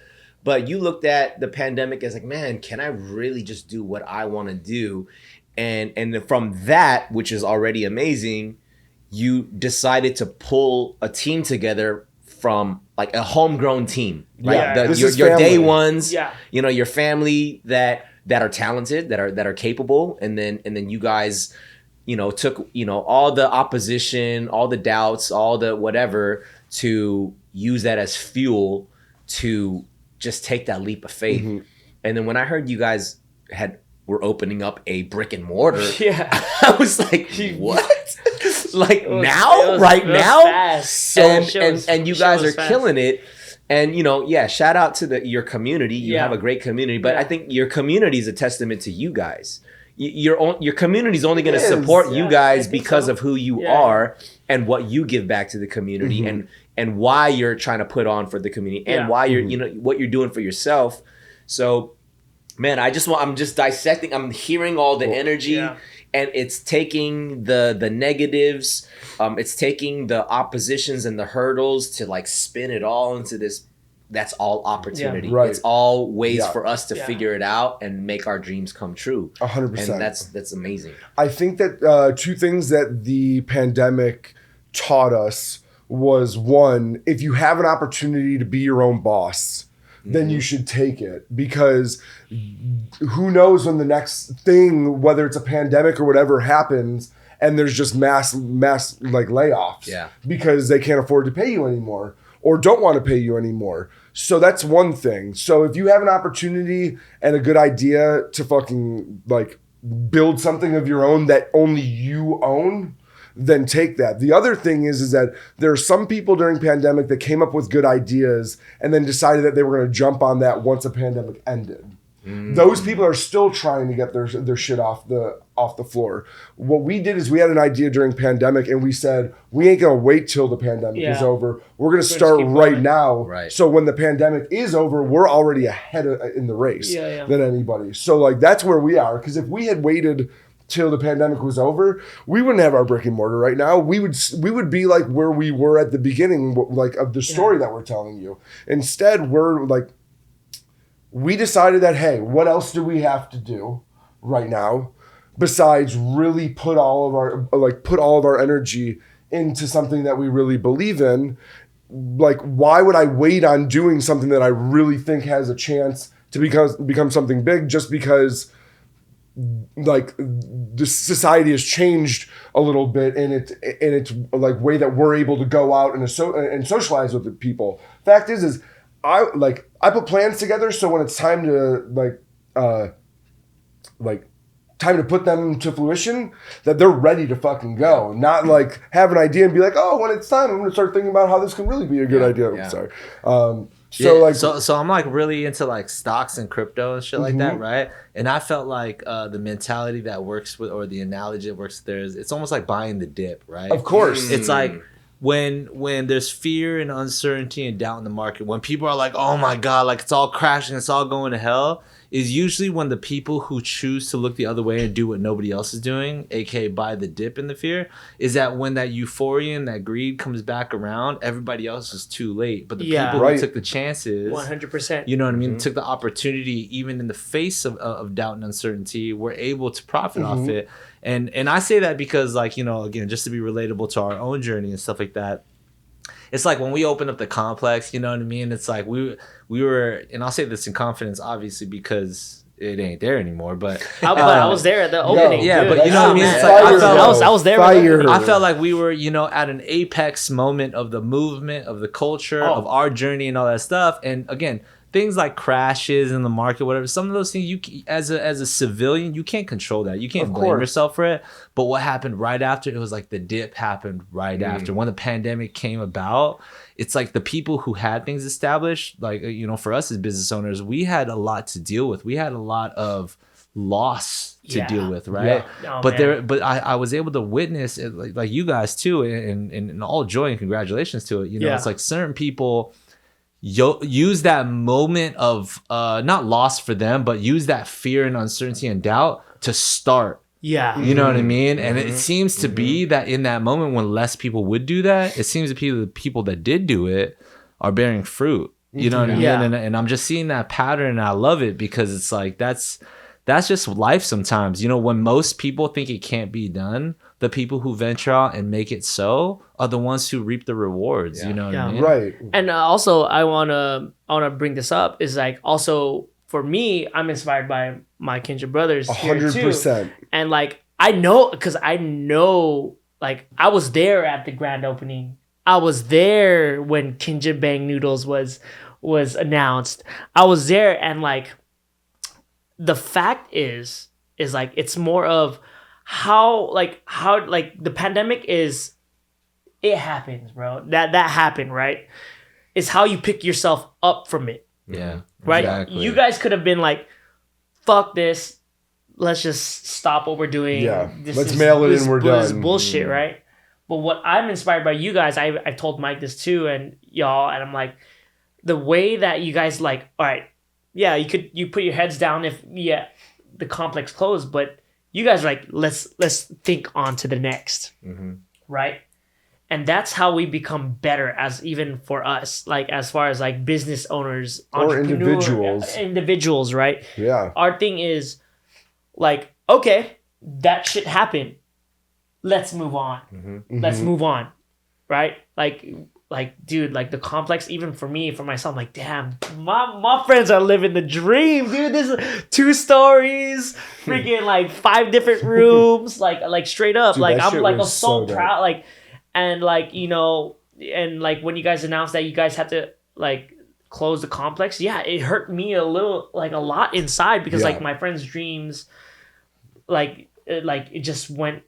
But you looked at the pandemic as like, man, can I really just do what I want to do? And from that, which is already amazing, you decided to pull a team together from like a homegrown team, right? Your day ones, your family that are talented, that are capable, and then you guys, took all the opposition, all the doubts, all the whatever, to use that as fuel to just take that leap of faith. And then when I heard you guys were opening up a brick and mortar, I was like, what? Like right now? Fast. And you guys are killing it. And shout out to your community. You have a great community, but I think your community is a testament to you guys. Your community is only going to support you guys because of who you are and what you give back to the community, and why you're trying to put on for the community, and why you're what you're doing for yourself. So, man, I'm just dissecting. I'm hearing all the energy, and it's taking the negatives, it's taking the oppositions and the hurdles to like spin it all into this. That's all opportunity. Right. It's all ways for us to figure it out and make our dreams come true. 100%. And that's amazing. I think that two things that the pandemic taught us was, one, if you have an opportunity to be your own boss, then you should take it, because who knows when the next thing, whether it's a pandemic or whatever, happens, and there's just mass like layoffs because they can't afford to pay you anymore or don't want to pay you anymore. So that's one thing. So if you have an opportunity and a good idea to fucking like build something of your own that only you own, then take that. The other thing is that there are some people during pandemic that came up with good ideas and then decided that they were going to jump on that once a pandemic ended. Those people are still trying to get their shit off the floor. What we did is we had an idea during pandemic, and we said, we ain't going to wait till the pandemic is over. We're going to start right now. Right. So when the pandemic is over, we're already ahead in the race than anybody. So like that's where we are. Because if we had waited till the pandemic was over, we wouldn't have our brick and mortar right now. We would be like where we were at the beginning, like of the story that we're telling you. Instead, we're like, we decided that, hey, what else do we have to do right now besides really put all of our energy into something that we really believe in? Like, why would I wait on doing something that I really think has a chance to become something big just because like the society has changed a little bit and it's like way that we're able to go out and socialize with the people. Fact is I put plans together so when it's time to time to put them to fruition, that they're ready to fucking go. Not like have an idea and be like, oh, when it's time, I'm gonna start thinking about how this can really be a good idea. Yeah. Sorry. So I'm like really into like stocks and crypto and shit like that, right? And I felt like the mentality that works with, or the analogy that works there, is it's almost like buying the dip, right? Of course. It's like when there's fear and uncertainty and doubt in the market, when people are like, oh my God, like it's all crashing, it's all going to hell, is usually when the people who choose to look the other way and do what nobody else is doing, aka buy the dip in the fear, is that when that euphoria and that greed comes back around, everybody else is too late. But the people who took the chances, 100%, you know what I mean, took the opportunity even in the face of doubt and uncertainty, were able to profit off it. And I say that because, like, you know, again, just to be relatable to our own journey and stuff like that, it's like when we opened up the complex, you know what I mean? It's like we were, and I'll say this in confidence, obviously, because it ain't there anymore. But I was there at the opening. yeah, dude. but you know what I mean? It's like, I was there. Fire. I felt like we were, at an apex moment of the movement, of the culture, of our journey, and all that stuff. And again, things like crashes in the market, whatever. Some of those things, you as a civilian, you can't control that. You can't blame yourself for it. But what happened right after? It was like the dip happened right after when the pandemic came about. It's like the people who had things established, like for us as business owners, we had a lot to deal with. We had a lot of loss to deal with, right? Yeah. But I was able to witness it, like you guys too, and all joy and congratulations to it. It's like certain people use that moment of not loss for them, but use that fear and uncertainty and doubt to start. Yeah. You know what I mean? And it seems to be that in that moment when less people would do that, it seems to be the people that did do it are bearing fruit. You know what I mean? Yeah. And I'm just seeing that pattern, and I love it because it's like that's just life sometimes. When most people think it can't be done, the people who venture out and make it so are the ones who reap the rewards. You know what I mean? Right. And also, I wanna bring this up is like also for me, I'm inspired by my KINJAZ brothers here too. 100%. And like I know like I was there at the grand opening. I was there when KINJAZ Bang Noodles was announced. I was there, and like the fact is like it's more of how the pandemic is, it happens, bro. That happened, right? It's how you pick yourself up from it. Yeah. Right? Exactly. You guys could have been like, fuck this. Let's just stop what we're doing. Yeah. This Let's mail it this- in, we're this done. bullshit, right? But what I'm inspired by you guys, I've told Mike this too, and y'all, and I'm like, the way that you guys like, all right, yeah, you put your heads down if the complex closed, but you guys are like, let's think on to the next, right? And that's how we become better, as even for us, like as far as like business owners, Or entrepreneurs, individuals, right? Yeah. Our thing is like, okay, that shit happened. Let's move on. Let's move on, right? Like, dude, like the complex, even for me, for myself, I'm like, damn, my friends are living the dream, dude. This is 2 stories, freaking like 5 different rooms, like straight up. Dude, like that I'm shit like was so so proud, like, and like and like when you guys announced that you guys had to like close the complex, it hurt me a lot inside because like my friends' dreams, like it just went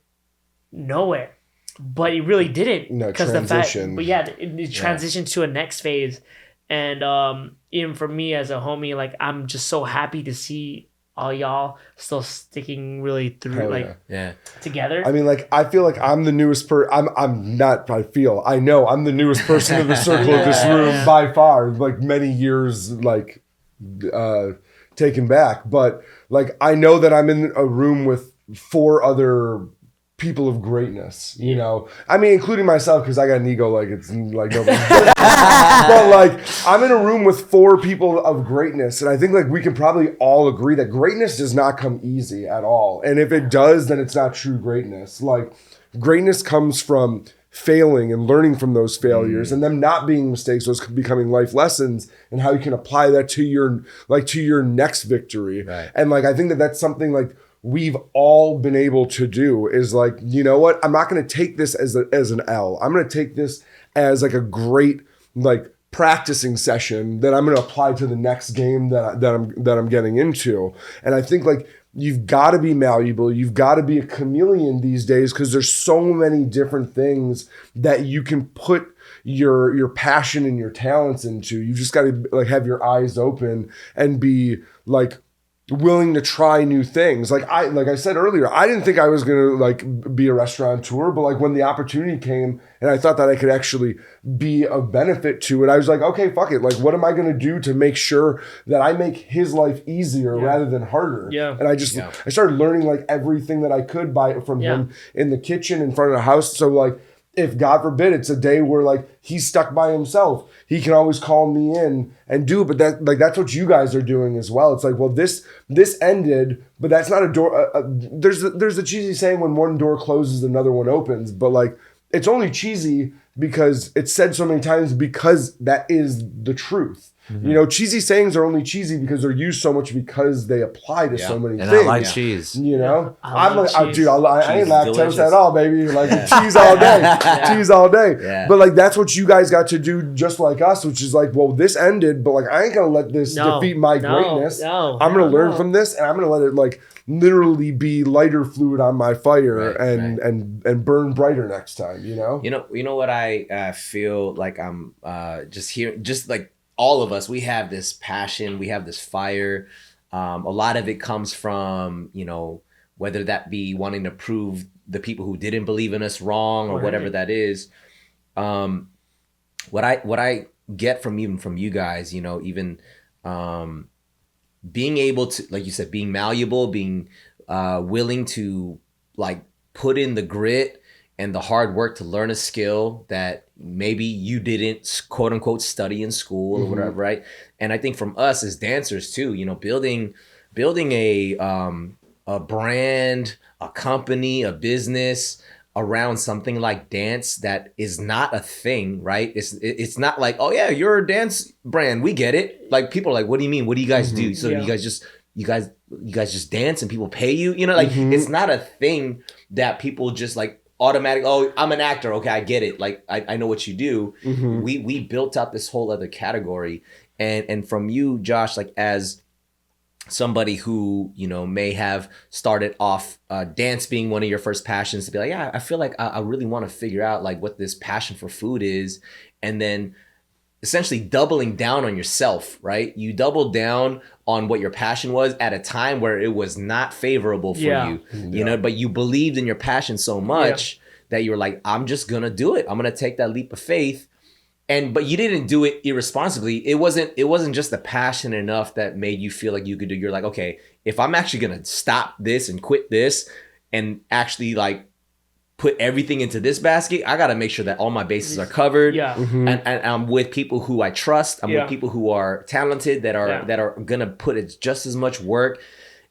nowhere. But it really didn't. No, because transition. But it transitioned to a next phase. And even for me as a homie, like I'm just so happy to see all y'all still sticking really through together. I mean, like, I feel like I'm the newest I know I'm the newest person in the circle of this room by far, like many years, like, taken back. But like, I know that I'm in a room with 4 other people of greatness, I mean, including myself, because I got an ego like it's like nobody. But like, I'm in a room with 4 people of greatness, and I think like we can probably all agree that greatness does not come easy at all, and if it does, then it's not true greatness. Like, greatness comes from failing and learning from those failures, and them not being mistakes, those becoming life lessons, and how you can apply that to your next victory. Right. And like, I think that that's something like we've all been able to do, is like, you know what? I'm not going to take this as an L. I'm going to take this as like a great like practicing session that I'm going to apply to the next game that I'm getting into. And I think like you've got to be malleable. You've got to be a chameleon these days, because there's so many different things that you can put your passion and your talents into. You just got to like have your eyes open and be like willing to try new things. Like I said earlier, I didn't think I was gonna like be a restaurateur, but like when the opportunity came and I thought that I could actually be of benefit to it, I was like, okay, fuck it. Like, what am I gonna do to make sure that I make his life easier rather than harder? Yeah. And I started learning like everything that I could from him in the kitchen, in front of the house. So like, if God forbid it's a day where like he's stuck by himself, he can always call me in and do it. But that's what you guys are doing as well. It's like, well, this ended, but that's not a door. There's a cheesy saying, when one door closes, another one opens. But like, it's only cheesy because it's said so many times, because that is the truth. You know, cheesy sayings are only cheesy because they're used so much because they apply to so many And things. I like cheese. You know, I love cheese. dude, I ain't Cheese is lactose delicious. at all, baby. Like cheese all day, cheese all day. Yeah. But like that's what you guys got to do, just like us, which is like, well, this ended, but like I ain't gonna let this defeat my greatness. I'm gonna learn from this, and I'm gonna let it like literally be lighter fluid on my fire and burn brighter next time. You know. You know what I feel like I'm just here, just like all of us, we have this passion, we have this fire. A lot of it comes from, you know, whether that be wanting to prove the people who didn't believe in us wrong or whatever that is. What I get from you guys, you know, even being able to, like you said, being malleable, being willing to like put in the grit and the hard work to learn a skill that maybe you didn't quote unquote study in school or whatever, right? And I think from us as dancers too, you know, building a brand, a company, a business around something like dance that is not a thing, right? It's not like, oh yeah, you're a dance brand, we get it. Like people are like, what do you mean? What do you guys do? So you guys just dance and people pay you, you know, like it's not a thing that people just like automatic, oh, I'm an actor, okay, I get it, like I know what you do. We built up this whole other category, and from you, Josh, like as somebody who, you know, may have started off dance being one of your first passions, to be like, yeah, I feel like I really want to figure out like what this passion for food is, and then essentially doubling down on yourself, right? You doubled down on what your passion was at a time where it was not favorable for you, you know, but you believed in your passion so much that you were like, I'm just gonna do it. I'm gonna take that leap of faith. But you didn't do it irresponsibly. It wasn't just the passion enough that made you feel like you could do. You're like, okay, if I'm actually gonna stop this and quit this and actually like put everything into this basket, I got to make sure that all my bases are covered. And I'm with people who I trust. I'm with people who are talented, that are going to put it just as much work.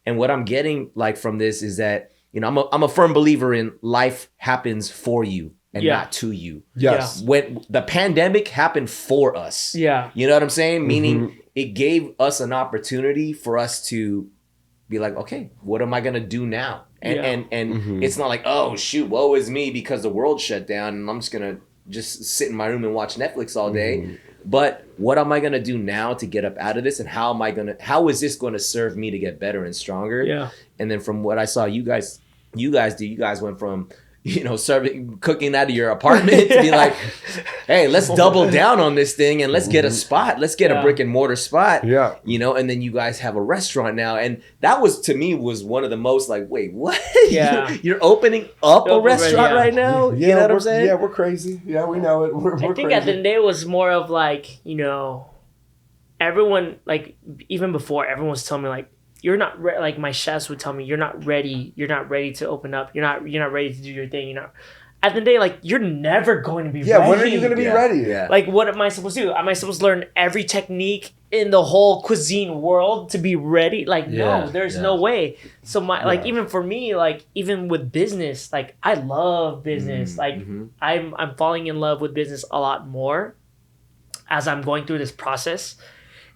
And what I'm getting like from this is that, you know, I'm a firm believer in life happens for you and not to you. Yes. When the pandemic happened for us. You know what I'm saying? Meaning it gave us an opportunity for us to be like, okay, what am I going to do now? And it's not like, oh shoot, woe is me because the world shut down and I'm just gonna just sit in my room and watch Netflix all day. But what am I gonna do now to get up out of this, and how is this gonna serve me to get better and stronger? And then from what I saw you guys went from, you know, cooking out of your apartment to be like, hey, let's double down on this thing and let's get a spot. Let's get a brick and mortar spot. You know, and then you guys have a restaurant now. And that was, to me, was one of the most like, wait, what? You're opening up a restaurant right now? You know what I'm saying? Yeah, we're crazy. Yeah, we know it. We're I think crazy. at the end of the day, it was more of like, you know, everyone, like even before, everyone was telling me like, you're not like my chefs would tell me, you're not ready to open up, you're not ready to do your thing, you know. At the end of the day, like, you're never going to be ready. When are you going to be ready? Like, what am I supposed to do? Am I supposed to learn every technique in the whole cuisine world to be ready? Like, no, there's no way. So like, even for me, like, even with business, like, I love business. I'm falling in love with business a lot more as I'm going through this process.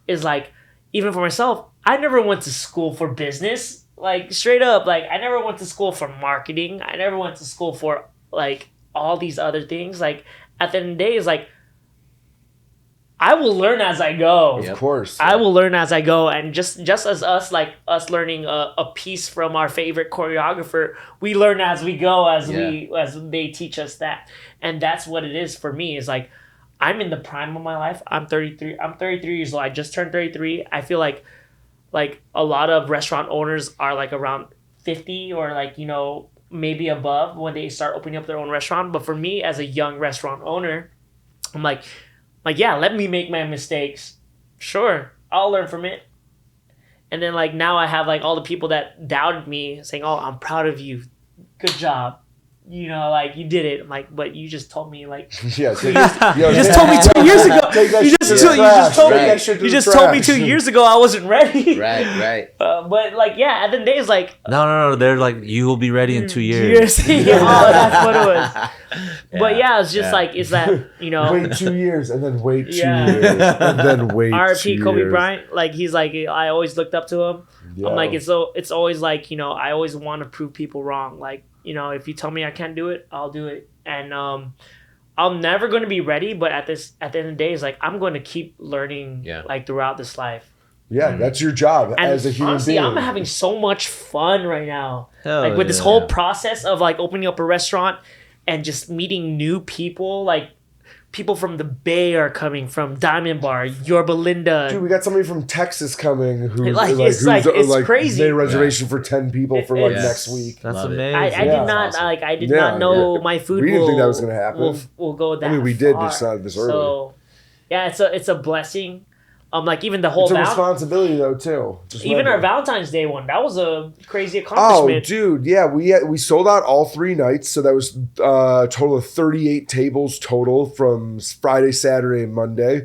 Is like, even for myself, I never went to school for business. Like, straight up, like, I never went to school for marketing. I never went to school for like all these other things. Like, at the end of the day, it's like, I will learn as I go. Of course. I will learn as I go. And just as us learning a piece from our favorite choreographer, we learn as we go, as they teach us that. And that's what it is for me. Is like, I'm in the prime of my life. I'm 33 years old. I just turned 33. I feel like a lot of restaurant owners are like around 50 or like, you know, maybe above when they start opening up their own restaurant. But for me, as a young restaurant owner, I'm like, yeah, let me make my mistakes. Sure, I'll learn from it. And then like now I have like all the people that doubted me saying, oh, I'm proud of you. Good job. you know, like you did it. I'm like, but you just told me like Yeah, you just told me 2 years ago. You just told me 2 years ago I wasn't ready. Right. But like, yeah, at the end of the day, it's like No. They're like, you will be ready in 2 years. Yeah, oh, that's what it was. But yeah, it's just like, is that, you know, wait 2 years and then wait 2 Yeah. years and then wait. R.I.P. 2 Kobe years. Bryant. Like, he's like, I always looked up to him. Yeah. I'm like, it's always like, you know, I always want to prove people wrong. Like, you know, if you tell me I can't do it, I'll do it. And I'm never going to be ready, but at the end of the day, it's like, I'm going to keep learning like throughout this life. Yeah, that's your job And as a human honestly, being. I'm having so much fun right now. Hell like with this yeah. whole process of like opening up a restaurant and just meeting new people. Like people from the Bay are coming, from Diamond Bar, Your Belinda. Dude, we got somebody from Texas coming who It's crazy. made a reservation for 10 people for like It's- next week. That's Love it. amazing. I Yeah. did not Awesome. like. I did Yeah, not know yeah. my food. We didn't think that was gonna happen. Will go that. I mean, we did, far. just not this early. So, yeah, it's a blessing. Like even the whole It's a responsibility though too. Just even remember. our Valentine's Day one, that was a crazy Oh, accomplishment. dude, yeah, we sold out all 3 nights, so that was a total of 38 tables total from Friday, Saturday, and Monday.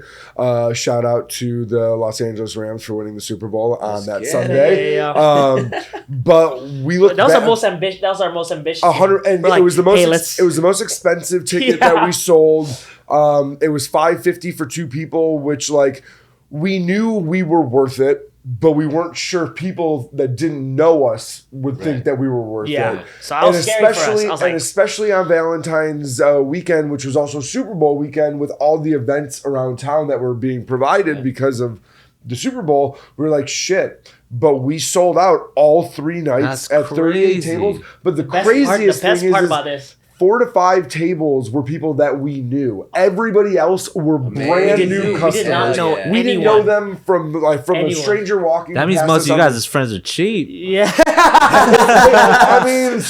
Shout out to the Los Angeles Rams for winning the Super Bowl on that get Sunday. Yeah. But we looked. That was back, our most ambitious. That was our most ambitious. 100, and We're like, it was the most. hey, let's- It was the most expensive ticket Yeah. that we sold. It was $550 for 2 people, which like we knew we were worth it, but we weren't sure people that didn't know us would think that we were worth Yeah. it. So that was scary for us. I was like, especially on Valentine's weekend, which was also Super Bowl weekend, with all the events around town that were being provided because of the Super Bowl, we were like, shit. But we sold out all 3 nights That's at 38 crazy. tables. But the the best craziest part thing is about this. 4 to 5 tables were people that we knew. Everybody else were brand We new did customers. not know We didn't know anyone. them from a Anyone. stranger walking. That means past most us of you on guys' friends are cheap. Yeah. I mean,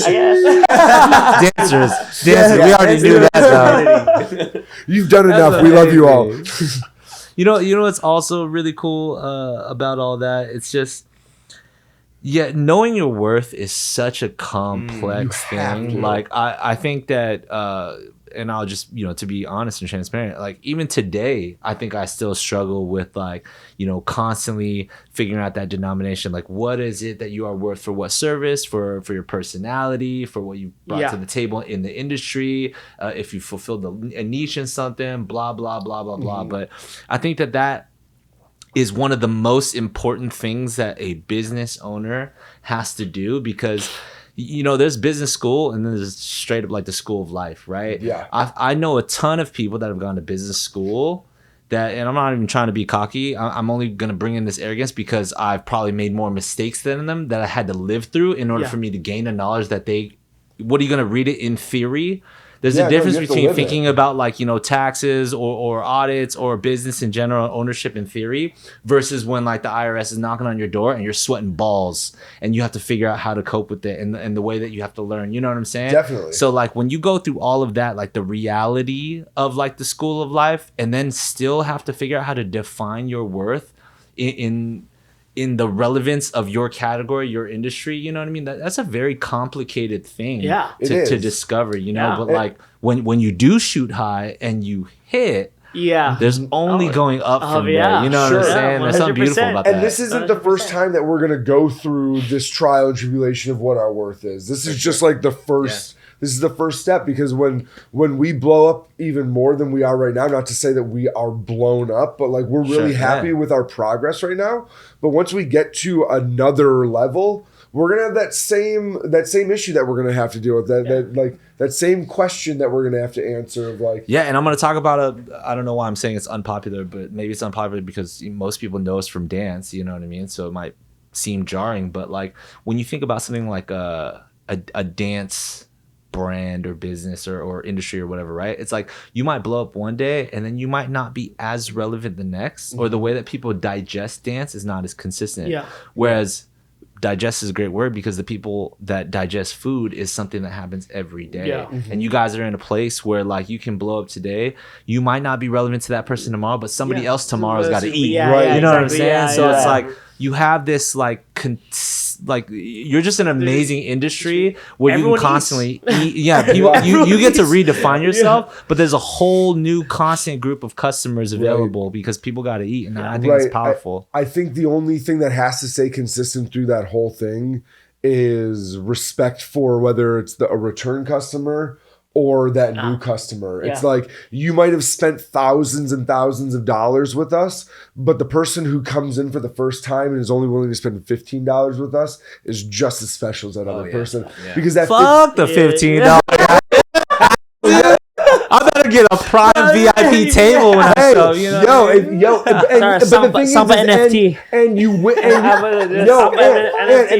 I guess. Dancers. We already knew that, though. you've done enough. We love you all. You know what's also really cool about all that? It's just, knowing your worth is such a complex You have thing. to. Like I think that, and I'll just, to be honest and transparent, like even today, I think I still struggle with like, constantly figuring out that denomination. Like, what is it that you are worth for what service, for your personality, for what you brought to the table in the industry, if you fulfilled a niche in something, blah, blah, blah, blah, blah. But I think that is one of the most important things that a business owner has to do, because there's business school and then there's straight up like the school of life, right? Yeah. I know a ton of people that have gone to business school that, and I'm not even trying to be cocky, I'm only going to bring in this arrogance because I've probably made more mistakes than them that I had to live through in order for me to gain the knowledge that what are you going to read it in theory? There's a difference you have to between live thinking it. about like, taxes or audits or business in general, ownership in theory, versus when like the IRS is knocking on your door and you're sweating balls and you have to figure out how to cope with it and the way that you have to learn. You know what I'm saying? Definitely. So like when you go through all of that, like the reality of like the school of life, and then still have to figure out how to define your worth in the relevance of your category, your industry, you know what I mean? That's a very complicated thing Yeah. It to is. discover, Yeah. But like when you do shoot high and you hit, Yeah. there's only going up from there. yeah. You know Sure. what I'm saying? Yeah, There's something beautiful 100%. about And that. this isn't the first 100%. time that we're going to go through this trial and tribulation of what our worth is. This is just like the first. This is the first step, because when we blow up even more than we are right now, not to say that we are blown up, but like we're really Sure, happy yeah. with our progress right now. But once we get to another level, we're gonna have that same issue that we're gonna have to deal with. That same question that we're gonna have to answer of like. Yeah, and I'm going to talk about I don't know why I'm saying it's unpopular, but maybe it's unpopular because most people know us from dance, you know what I mean? So it might seem jarring, but like when you think about something like a dance brand or business or industry or whatever, right? It's like you might blow up one day and then you might not be as relevant the next, or the way that people digest dance is not as consistent. Yeah. Whereas digest is a great word because the people that digest food is something that happens every day. Yeah. And you guys are in a place where like you can blow up today. You might not be relevant to that person tomorrow, but somebody else tomorrow's got to eat. Yeah, Right. You know what I'm exactly. saying? Yeah, So yeah. it's like you have this like like you're just an amazing industry where you everyone can constantly eat. Yeah, people, you get to redefine yourself, but there's a whole new constant group of customers available because people got to eat, and I think it's powerful. I think the only thing that has to stay consistent through that whole thing is respect for whether it's a return customer or that new customer. It's like you might have spent thousands and thousands of dollars with us, but the person who comes in for the first time and is only willing to spend $15 with us is just as special as that other person. Yeah. Because that fuck the $15. I better get a prime VIP table when I show. You know, but the thing is, NFT. and you will. And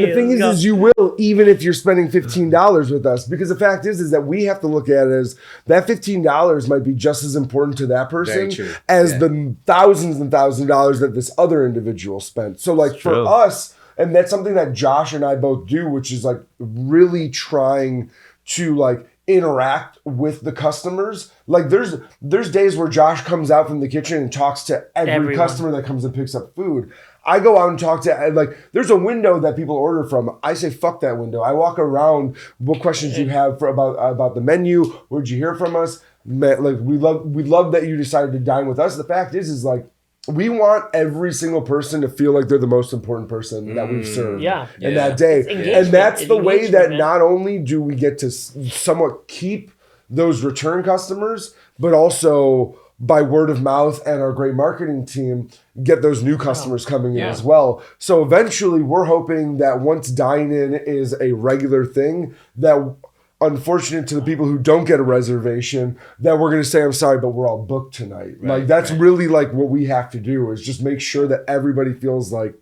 the thing is you will, even if you're spending $15 with us, because the fact is that we have to look at it as that $15 might be just as important to that person as the thousands and thousands of dollars that this other individual spent. So, like for us, and that's something that Josh and I both do, which is like really trying to like interact with the customers. Like there's days where Josh comes out from the kitchen and talks to every customer that comes and picks up food. I go out and talk to, like, there's a window that people order from. I say, fuck that window. I walk around. What questions do you have about the menu? Where'd you hear from us? Like, we love that you decided to dine with us. The fact is like, we want every single person to feel like they're the most important person that we've served in that day. And that's the way that not only do we get to somewhat keep those return customers, but also by word of mouth and our great marketing team, get those new customers coming in as well. So eventually we're hoping that once dine-in is a regular thing, that unfortunate to the people who don't get a reservation, that we're going to say, I'm sorry, but we're all booked tonight. Like that's really like what we have to do, is just make sure that everybody feels like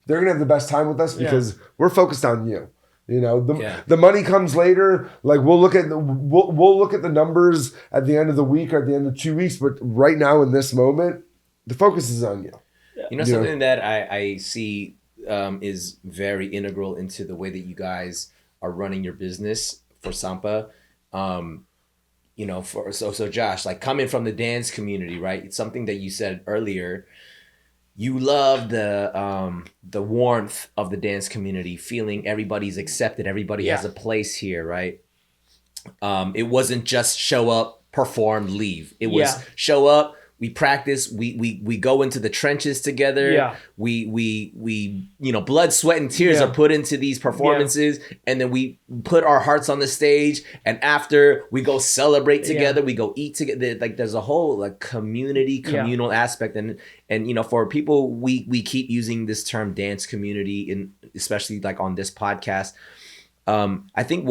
they're going to have the best time with us because we're focused on you. You know, the money comes later. Like we'll look at the numbers at the end of the week or at the end of 2 weeks, but right now in this moment, the focus is on you. You know, something that I see is very integral into the way that you guys are running your business for Sampa. You know, so Josh, like coming from the dance community, right? It's something that you said earlier. You love the warmth of the dance community, feeling everybody's accepted, everybody has a place here, right? It wasn't just show up, perform, leave. It was show up, we practice, we go into the trenches together. Yeah. We you know, blood, sweat, and tears are put into these performances, and then we put our hearts on the stage, and after we go celebrate together, we go eat together. Like there's a whole like communal aspect, and you know, for people, we keep using this term dance community, and especially like on this podcast. I think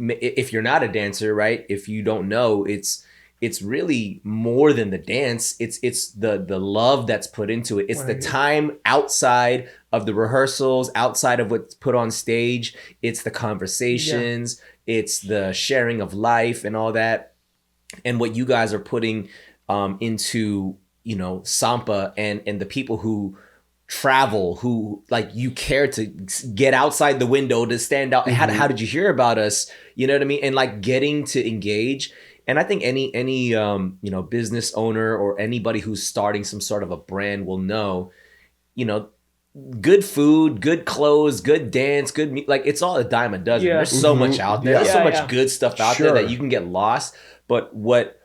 if you're not a dancer, right? If you don't know, it's really more than the dance. It's the love that's put into it. It's the time outside of the rehearsals, outside of what's put on stage. It's the conversations. It's the sharing of life and all that. And what you guys are putting into, you know, Sampa and the people who travel, who like you care to get outside the window to stand out. How did you hear about us? You know what I mean? And like getting to engage. And I think any you know, business owner or anybody who's starting some sort of a brand will know, you know, good food, good clothes, good dance, good like it's all a dime a dozen. There's so much out there. There's so much good stuff out there that you can get lost. But what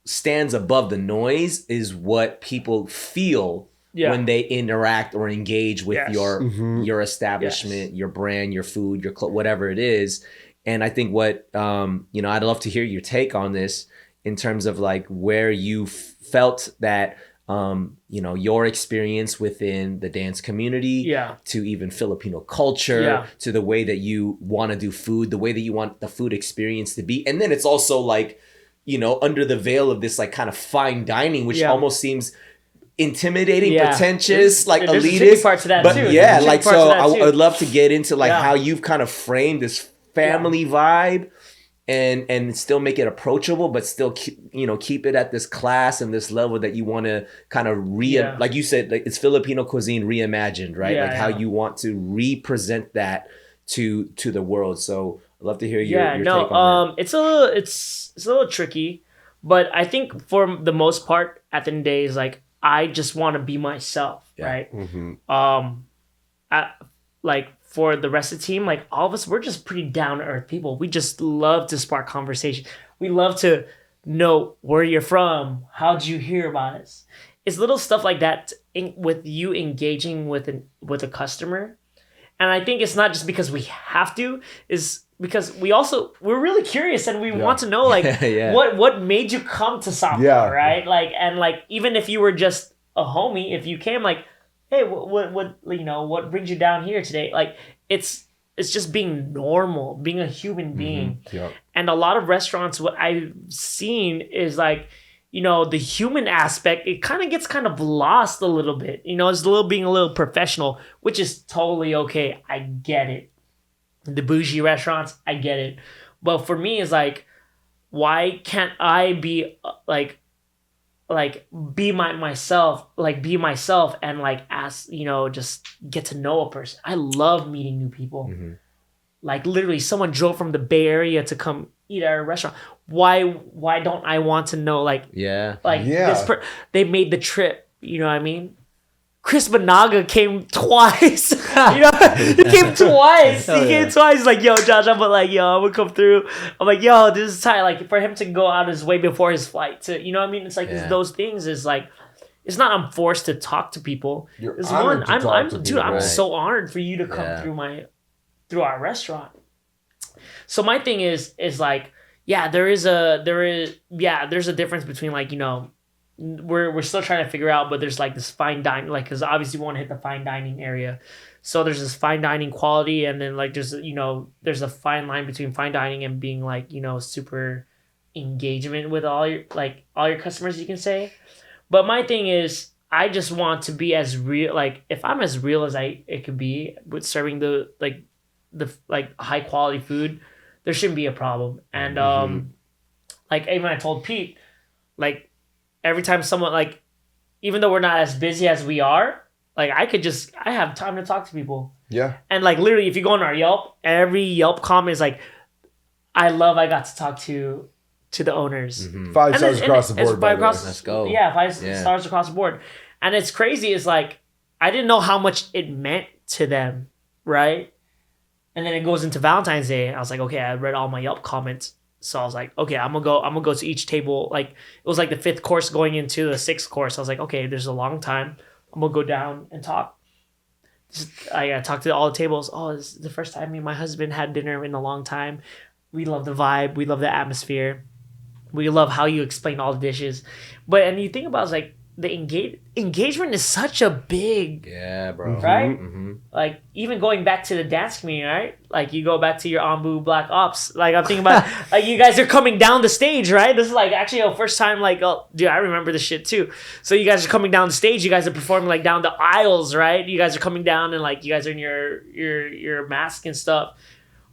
stands above the noise is what people feel when they interact or engage with your establishment, your brand, your food, your whatever it is. And I think what, you know, I'd love to hear your take on this in terms of like where you felt that, you know, your experience within the dance community to even Filipino culture, to the way that you want to do food, the way that you want the food experience to be. And then it's also like, you know, under the veil of this like kind of fine dining, which almost seems intimidating, pretentious, like there's elitist. Parts of that but too. yeah, like so I would love to get into like how you've kind of framed this family vibe and still make it approachable, but still keep it at this class and this level that you want to kind of like you said, like it's Filipino cuisine reimagined, right? How you want to represent that to the world. So I'd love to hear your take on that. It's a little tricky, but I think for the most part at the end of the day is like I just want to be myself, right? Mm-hmm. Like for the rest of the team, like all of us, we're just pretty down to earth people. We just love to spark conversation. We love to know where you're from. How'd you hear about us? It's little stuff like that with you engaging with a customer. And I think it's not just because we have to, is because we're really curious and we want to know like what made you come to Southpaw, right? Like, and like, even if you were just a homie, if you came like, hey, what brings you down here today? Like, it's just being normal, being a human being. And a lot of restaurants, what I've seen is like, the human aspect, it gets kind of lost a little bit. It's being a little professional, which is totally okay. I get it. The bougie restaurants, I get it. But for me, it's like, why can't I be be myself and like ask, just get to know a person. I love meeting new people. Like literally someone drove from the Bay Area to come eat at our restaurant. Why don't I want to know they made the trip, you know what I mean? Chris Banaga came twice. He came twice. He's like, yo, Josh, I'm gonna come through. I'm like, yo, this is tight. Like for him to go out his way before his flight to, you know what I mean? It's like it's those things is like, it's not I'm forced to talk to people. I'm so honored for you to come through our restaurant. So my thing is like, there's a difference between like, we're still trying to figure out, but there's like this fine dining, like, because obviously we want to hit the fine dining area. So there's this fine dining quality, and then like there's a fine line between fine dining and being like, super engagement with all your customers, you can say. But my thing is, I just want to be as real, like if I'm as real as it could be with serving the high quality food, there shouldn't be a problem. And like even I told Pete, like every time someone, like, even though we're not as busy as we are, like I have time to talk to people. Yeah. And like literally, if you go on our Yelp, every Yelp comment is like, I got to talk to the owners. 5 stars across the board. Let's go. Yeah, 5 stars across the board. And it's crazy. It's like, I didn't know how much it meant to them, right? And then it goes into Valentine's Day. I was like, okay, I read all my Yelp comments. So I was like, okay, I'm gonna go to each table. Like it was like the 5th course going into the 6th course. I was like, okay, there's a long time. I'm gonna go down and talk. I talked to all the tables. Oh, this is the first time me and my husband had dinner in a long time. We love the vibe. We love the atmosphere. We love how you explain all the dishes. And you think about it, it's like the engagement is such a big, bro, right? Like even going back to the dance community, right? Like you go back to your Ambu Black Ops. Like I'm thinking about, like you guys are coming down the stage, right? This is like actually the first time. Like, oh, dude, I remember this shit too. So you guys are coming down the stage. You guys are performing like down the aisles, right? You guys are coming down and like you guys are in your mask and stuff.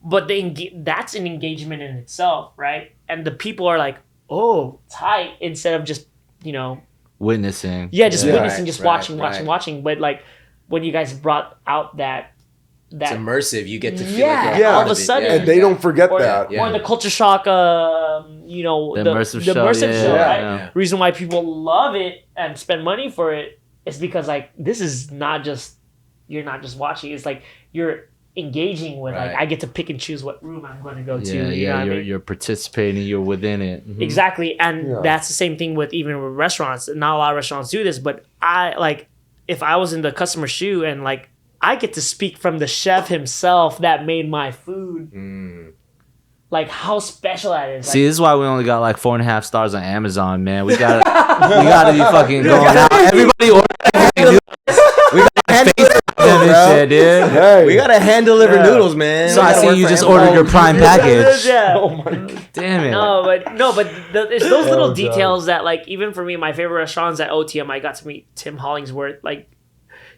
But that's an engagement in itself, right? And the people are like, oh, tight, instead of just witnessing. Yeah, just witnessing, just watching. But like when you guys brought out that it's immersive, you get to feel like all of a sudden, and they don't forget that. Or the culture shock, the immersive show, right? Yeah. Reason why people love it and spend money for it is because like this is not just, you're not just watching. It's like you're engaging with, like I get to pick and choose what room I'm going to go to. You're participating, you're within it. Exactly. And that's the same thing with restaurants. Not a lot of restaurants do this, but I like, if I was in the customer's shoe and like I get to speak from the chef himself that made my food, like how special that is. See, this is why we only got like 4.5 stars on Amazon, man. We gotta be fucking going out. Everybody order. We gotta face this shit, dude. Hey. We gotta hand deliver noodles, man. So I see you just ordered your Prime package. Oh my god. Damn it. But it's those little details that, like, even for me, my favorite restaurants at OTM, I got to meet Tim Hollingsworth. Like,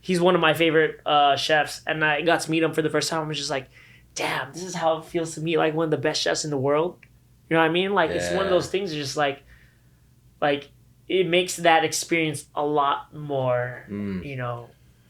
he's one of my favorite chefs, and I got to meet him for the first time. I was just like, damn, this is how it feels to meet like one of the best chefs in the world. You know what I mean? Like, it's one of those things. Just like it makes that experience a lot more,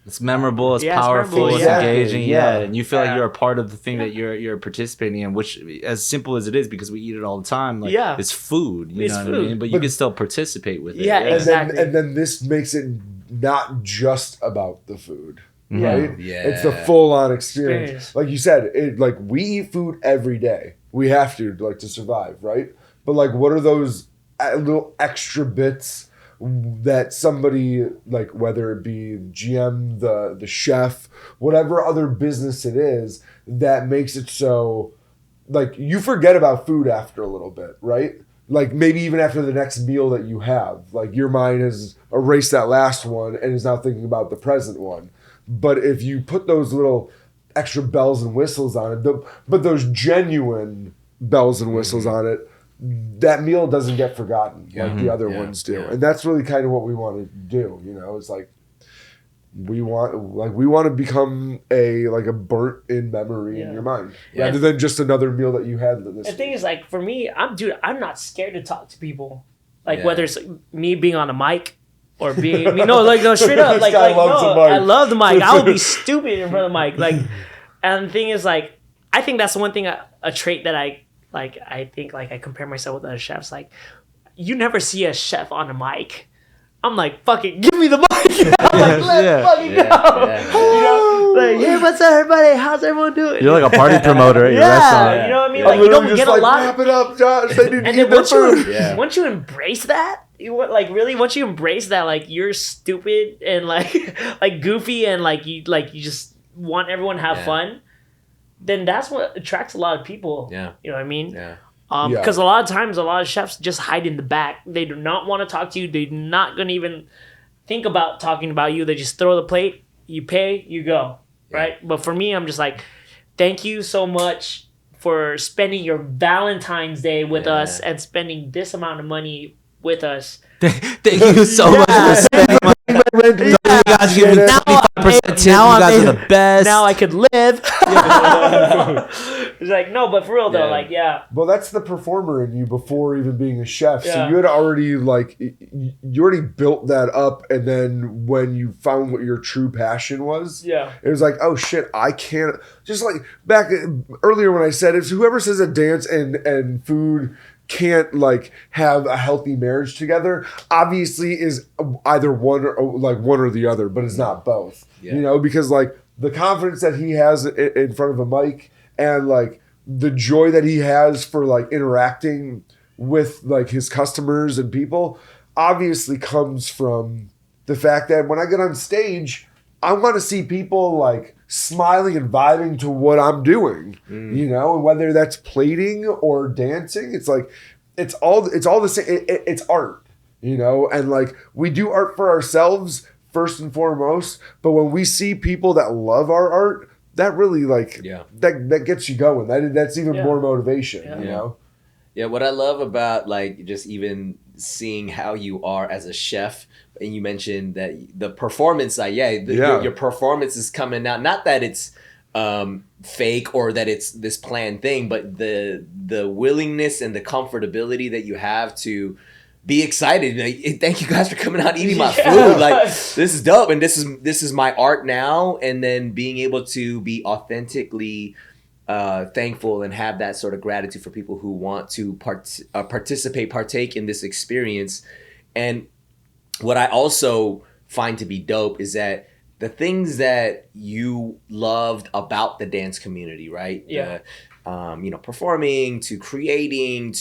It's memorable, it's powerful, it's engaging, and you feel like you're a part of the thing that you're participating in, which, as simple as it is, because we eat it all the time, like it's food, you know what I mean? But you can still participate with it. Yeah, exactly. And then this makes it not just about the food. right? Yeah. It's the full-on experience. Experience. Like you said, like we eat food every day. We have to, like, to survive, right? But like, what are those little extra bits that somebody, like, whether it be GM, the chef, whatever other business it is, that makes it so, like, you forget about food after a little bit, right? Like, maybe even after the next meal that you have, like, your mind has erased that last one and is now thinking about the present one. But if you put those little extra bells and whistles on it, but those genuine bells and whistles on it, that meal doesn't get forgotten like the other ones do. And that's really kind of what we want to do. You know, it's like we want to become a burnt in memory in your mind rather than just another meal that you had. The thing is, like, for me, I'm not scared to talk to people. Like, whether it's me being on a mic or being, no, straight up, like, I love the mic. I would be stupid in front of the mic. Like, and the thing is, like, I think that's one thing, a trait that I think, like, I compare myself with other chefs. Like, you never see a chef on a mic. I'm like, fucking give me the mic. I'm like, let's fucking go. You know, like, hey, what's up, everybody? How's everyone doing? You're like a party promoter at your restaurant. You know what I mean? Like, you don't get a lot. Wrap it up, Josh. They need to And eat then their food. once you embrace that, once you embrace that, like, you're stupid and like goofy and like you just want everyone to have fun, then that's what attracts a lot of people. Yeah. You know what I mean? Yeah. Because a lot of times, a lot of chefs just hide in the back. They do not want to talk to you. They're not going to even think about talking about you. They just throw the plate, you pay, you go, right? But for me, I'm just like, thank you so much for spending your Valentine's Day with us and spending this amount of money with us. Thank you so much for spending my you guys give me 95% tip. You guys are the best. Now I could live. It's like, no, but for real though, like, Well, that's the performer in you before even being a chef. So you had already you already built that up, and then when you found what your true passion was, it was like, oh shit, I can't. Just like back earlier when I said it, whoever says that dance and food can't like have a healthy marriage together obviously is either one or the other, but it's not both. You know, because like the confidence that he has in front of a mic and like the joy that he has for like interacting with like his customers and people obviously comes from the fact that when I get on stage, I want to see people like smiling and vibing to what I'm doing, you know, and whether that's plating or dancing, it's like, it's all the same. It's art, you know, and like we do art for ourselves first and foremost, but when we see people that love our art, that really like, that gets you going. That's even more motivation, you know? Yeah, what I love about like just even seeing how you are as a chef, and you mentioned that the performance side, your performance is coming out. Not that it's fake or that it's this planned thing, but the willingness and the comfortability that you have to be excited. Like, thank you guys for coming out and eating my food. Like, this is dope, and this is my art now. And then being able to be authentically thankful and have that sort of gratitude for people who want to partake in this experience. And what I also find to be dope is that the things that you loved about the dance community, right? Yeah. Performing to creating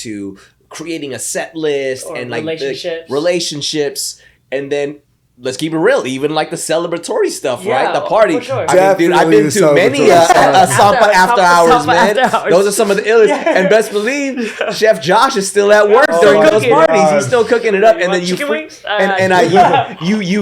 a set list Or and like relationships, and then let's keep it real, even like the celebratory stuff, right? The for party. sure. I mean, dude, I've been to many Sampa after hours, man. After hours. Those are some of the illest. And best believe, Chef Josh is still at work during those parties. He's still cooking it up, and then you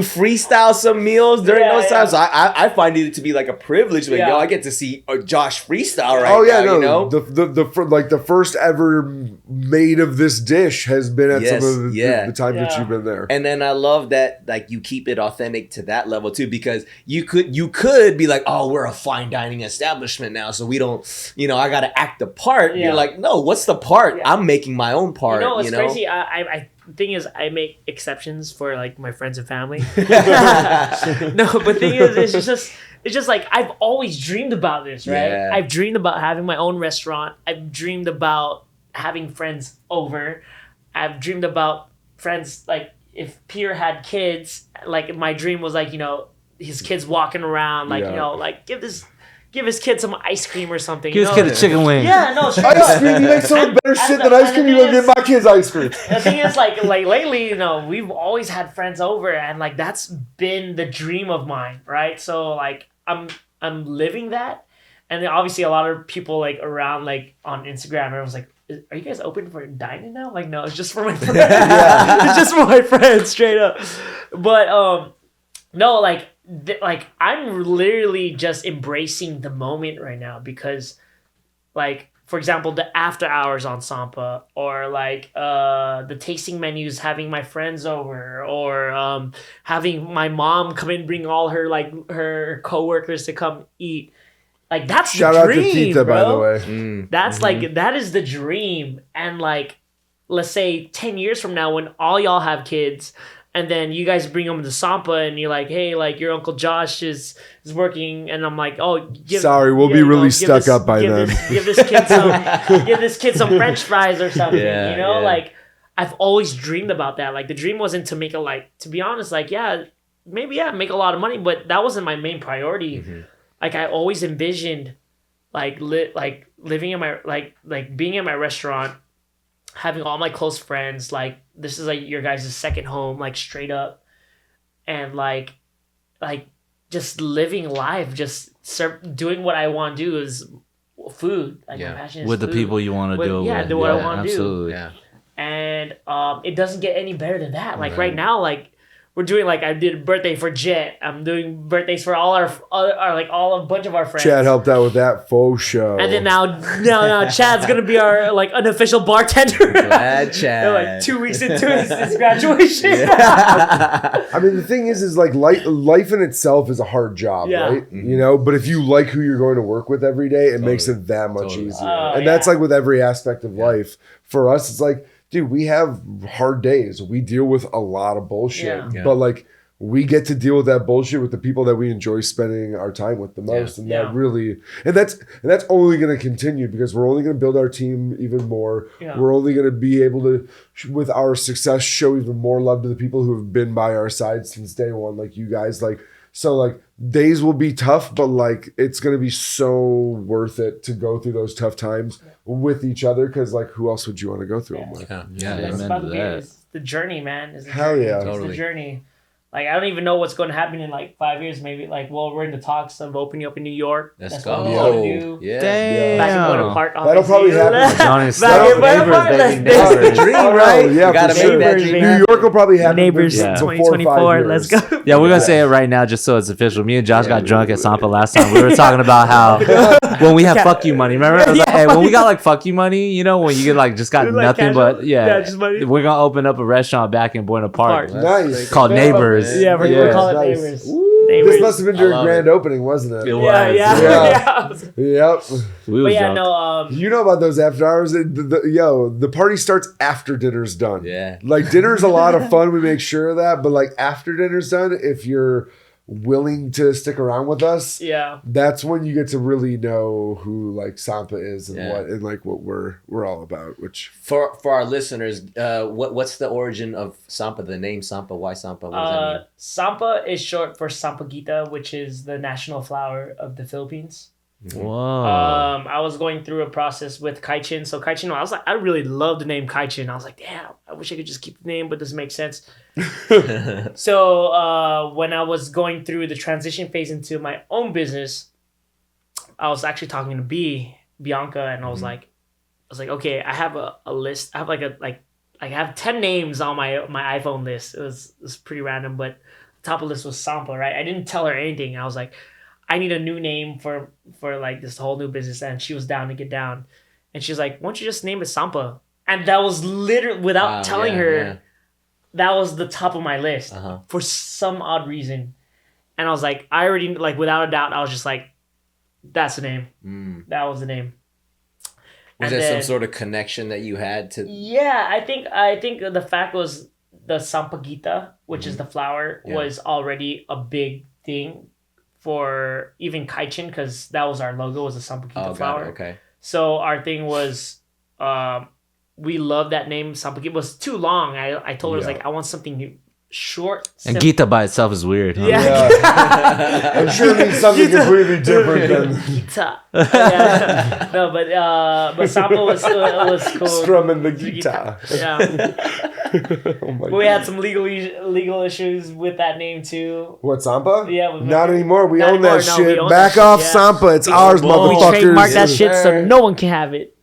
freestyle some meals during those times. So I find it to be like a privilege. Like, yo, I get to see Josh freestyle now. You know, the first ever made of this dish has been at some of the time that you've been there. And then I love that like you keep it authentic to that level too, because you could be like, oh, we're a fine dining establishment now, so we don't, I got to act the part. You're like, no, what's the part? I'm making my own part. It's crazy. I thing is, I make exceptions for like my friends and family. No, but thing is, it's just like I've always dreamed about this, right? Yeah. I've dreamed about having my own restaurant. I've dreamed about having friends over. I've dreamed about friends, like if Peter had kids, like my dream was like, his kids walking around, like, you know, like give his kid some ice cream or something. Give his kid a chicken wing. Yeah, no, straight Ice up. cream, you make some better shit than ice cream. You gonna give my kids ice cream. The thing is, like lately, you know, we've always had friends over, and like that's been the dream of mine, right? So like I'm living that, and then obviously a lot of people like around like on Instagram, everyone's like, "Are you guys open for dining now?" I'm like, no, it's just for my friends. It's just for my friends, straight up. But no, like I'm literally just embracing the moment right now because, like, for example, the after hours on Sampa, or like the tasting menus, having my friends over, or having my mom come in, bring all her coworkers to come eat. Like that's Shout the dream, out to Tita, bro. by the way. That's like that is the dream, and like let's say 10 years from now when all y'all have kids. And then you guys bring them to Sampa, and you're like, "Hey, like your Uncle Josh is working," and I'm like, "Oh, sorry, we'll be really stuck up by then." Give this kid some French fries or something, you know? Like I've always dreamed about that. Like the dream wasn't to make to be honest, like make a lot of money, but that wasn't my main priority. Mm-hmm. Like I always envisioned, living in my like being in my restaurant, having all my close friends, like this is like your guys' second home, like straight up, and like just living life, just doing what I want to do is food. Like my passion is with the food. people you want to do it with. Do what I want to do. Absolutely. Yeah. And it doesn't get any better than that. Like right now, like we're doing like I did a birthday for Jet. I'm doing birthdays for all our a bunch of our friends. Chad helped out with that faux show. And then now Chad's gonna be our like unofficial bartender. Glad Chad. Like 2 weeks into his graduation. I mean, the thing is like life in itself is a hard job, right? Mm-hmm. You know, but if you like who you're going to work with every day, it makes it that much easier. And that's like with every aspect of life. For us, it's like, dude, we have hard days. We deal with a lot of bullshit, but like we get to deal with that bullshit with the people that we enjoy spending our time with the most, and that really, and that's only going to continue because we're only going to build our team even more. Yeah. We're only going to be able to, with our success, show even more love to the people who have been by our side since day one, like you guys. Like so, like days will be tough, but like it's going to be so worth it to go through those tough times with each other, because like who else would you want to go through them with? It's about to be it's the journey, man. It's the Hell journey. yeah. It's Totally. the journey. Like I don't even know what's going to happen in like 5 years, maybe. Like, well, we're in the talks of opening up in New York. Let's That's go. what we want to do. Yeah. Damn. Back in Buena Park, That'll probably obviously. happen. Johnny's Back in stuff. Buena Neighbors, Park, baby, that's Oh, neighbors. dream, right? Yeah, You gotta for sure. make that dream New York will probably happen Neighbors before 2024. 4 or 5 Let's years. go. Yeah, we're gonna say it right now just so it's official. Me and Josh got drunk at Sampa last time. We were talking about how when we have fuck you money. Remember? I was like, hey, when we got like fuck you money, you know, when you get like just got Like nothing casual? but Yeah, just money. we're gonna open up a restaurant back in Buena Park Nice. called Neighbors. Yeah, we're gonna call it Nice. Neighbors. This must have been I during love grand opening, wasn't it? It was. Yeah. Yep. We was But yeah, drunk. no. You know about those after hours? The party starts after dinner's done. Yeah. Like dinner's a lot of fun. We make sure of that. But like after dinner's done, if you're willing to stick around with us, Yeah. that's when you get to really know who like Sampa is and Yeah. what we're all about. Which For our listeners, what's the origin of Sampa? The name Sampa? Why Sampa? What does that mean? Sampa is short for Sampaguita, which is the national flower of the Philippines. Whoa. I was going through a process with Kaichin. So Kaichin, I was like, I really love the name Kaichin. I was like, damn, I wish I could just keep the name, but this makes sense. So when I was going through the transition phase into my own business, I was actually talking to Bianca, and I was like, okay, I have a list. I have I have 10 names on my iPhone list. It was pretty random, but the top of the list was Sampa, right? I didn't tell her anything. I was like, I need a new name for like this whole new business, and she was down to get down, and she was like, "Why don't you just name it Sampa?" And that was literally without telling her, that was the top of my list for some odd reason, and I was like, I already like without a doubt, I was just like, that's the name. That was the name. Was And there some then- sort of connection that you had to? Yeah, I think the fact was the Sampaguita, which is the flower, was already a big thing for even Kaichin, because that was our logo, was a Sampaguita flower. Okay. So our thing was, we love that name. Sampaguita was too long. I told her, I was like, I want something short. And Gita by itself is weird. Huh? Yeah. I'm sure it means something completely different than Gita. Yeah. No, but Sampa was cool. strumming the guitar. Yeah. Oh my But we God. had some legal issues with that name too. What, Sampa? Yeah, Not anymore. We Not own that anymore. No, we shit. own Back that off, shit, yeah. Sampa. It's ours, We motherfuckers. trademarked that shit so no one can have it.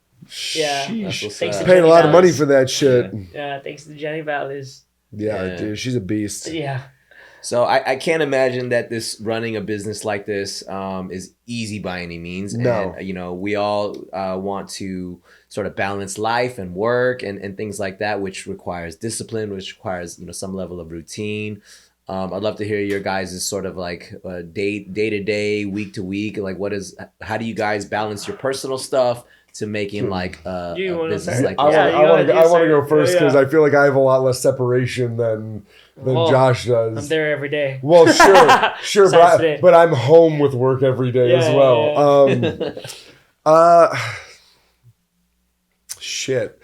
Yeah. That's what's Thanks up. to Paid a lot of money Vallis. for that shit. Yeah, thanks to Jenny Vallis. Yeah, Yeah. dude, she's a beast. Yeah. So I can't imagine that this running a business like this is easy by any means. No. And, we all want to sort of balance life and work and things like that, which requires discipline, which requires, some level of routine. I'd love to hear your guys' sort of like day to day, week to week. Like how do you guys balance your personal stuff to making like a business like I this? want to go first because Yeah. I feel like I have a lot less separation than Well, Josh does. I'm there every day. Well, sure, Besides today. but I'm home with work every day as Yeah, well. Shit.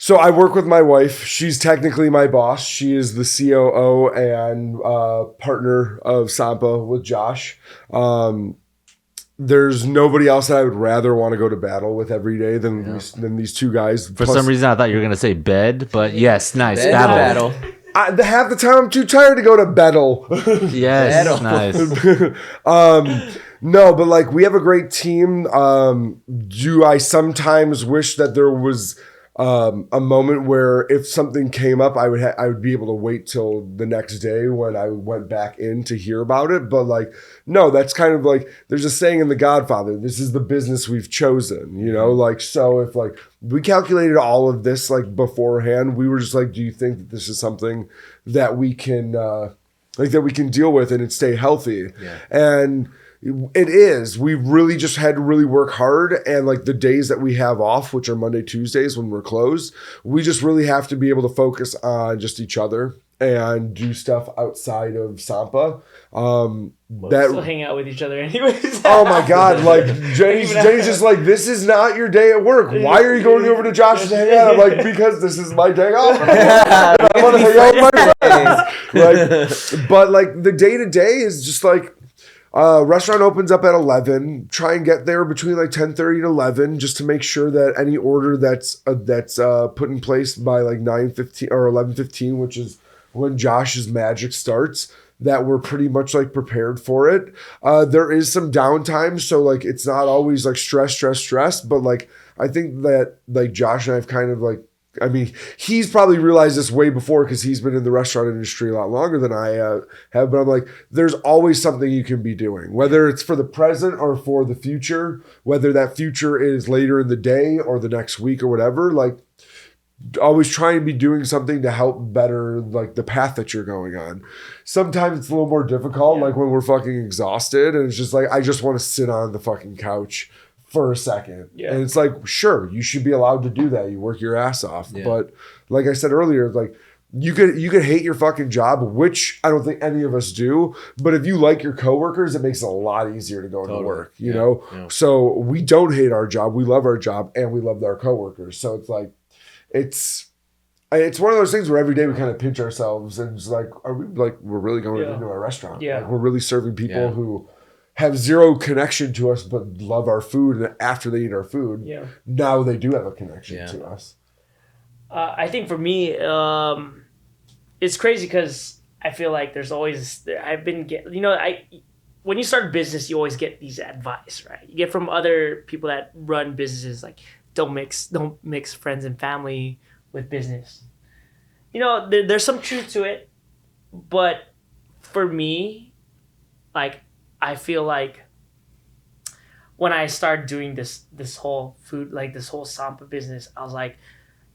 So I work with my wife. She's technically my boss. She is the COO and partner of Sampa with Josh. There's nobody else that I would rather want to go to battle with every day than these two guys. For some reason, I thought you were gonna say bed, but yes, nice Bed battle. half the time I'm too tired to go to battle. Yes, Battle. nice. No, but like we have a great team. Do I sometimes wish that there was a moment where if something came up, I would be able to wait till the next day when I went back in to hear about it. But like, no, that's kind of like there's a saying in The Godfather: "This is the business we've chosen." Like so if like we calculated all of this like beforehand, we were just like, do you think that this is something that we can that we can deal with and stay healthy? Yeah. And it is. We really just had to really work hard. And like the days that we have off, which are Monday, Tuesdays when we're closed, we just really have to be able to focus on just each other and do stuff outside of Sampa. Still hang out with each other anyways. Oh my God. Like Jenny's just like, this is not your day at work. Why are you going over to Josh's to hang out? I'm like, because this is my day off. I want to hang out with my friends. But like the day to day is just like, restaurant opens up at 11. Try and get there between like 10:30 and 11, just to make sure that any order that's put in place by like 9:15 or 11:15, which is when Josh's magic starts, that we're pretty much like prepared for it. There is some downtime, so like it's not always like stress, but like I think that like Josh and I have kind of like, I mean, he's probably realized this way before because he's been in the restaurant industry a lot longer than I have. But I'm like, there's always something you can be doing, whether it's for the present or for the future, whether that future is later in the day or the next week or whatever. Like, always try and be doing something to help better like the path that you're going on. Sometimes it's a little more difficult, like when we're fucking exhausted and it's just like, I just want to sit on the fucking couch for a second. Yeah. And it's like, sure, you should be allowed to do that. You work your ass off. Yeah. But like I said earlier, like you could hate your fucking job, which I don't think any of us do. But if you like your coworkers, it makes it a lot easier to go to work, you know? Yeah. So we don't hate our job. We love our job and we love our coworkers. So it's like, it's one of those things where every day we kind of pinch ourselves and it's like, are we like, we're really going into a restaurant? Yeah. Like, we're really serving people Yeah. who have zero connection to us, but love our food. And after they eat our food, Yeah. now they do have a connection to us. I think for me, it's crazy because I feel like there's always when you start business, you always get these advice, right? You get from other people that run businesses, like don't mix friends and family with business. There's some truth to it, but for me, like I feel like when I started doing this whole food, like this whole Sampa business, I was like,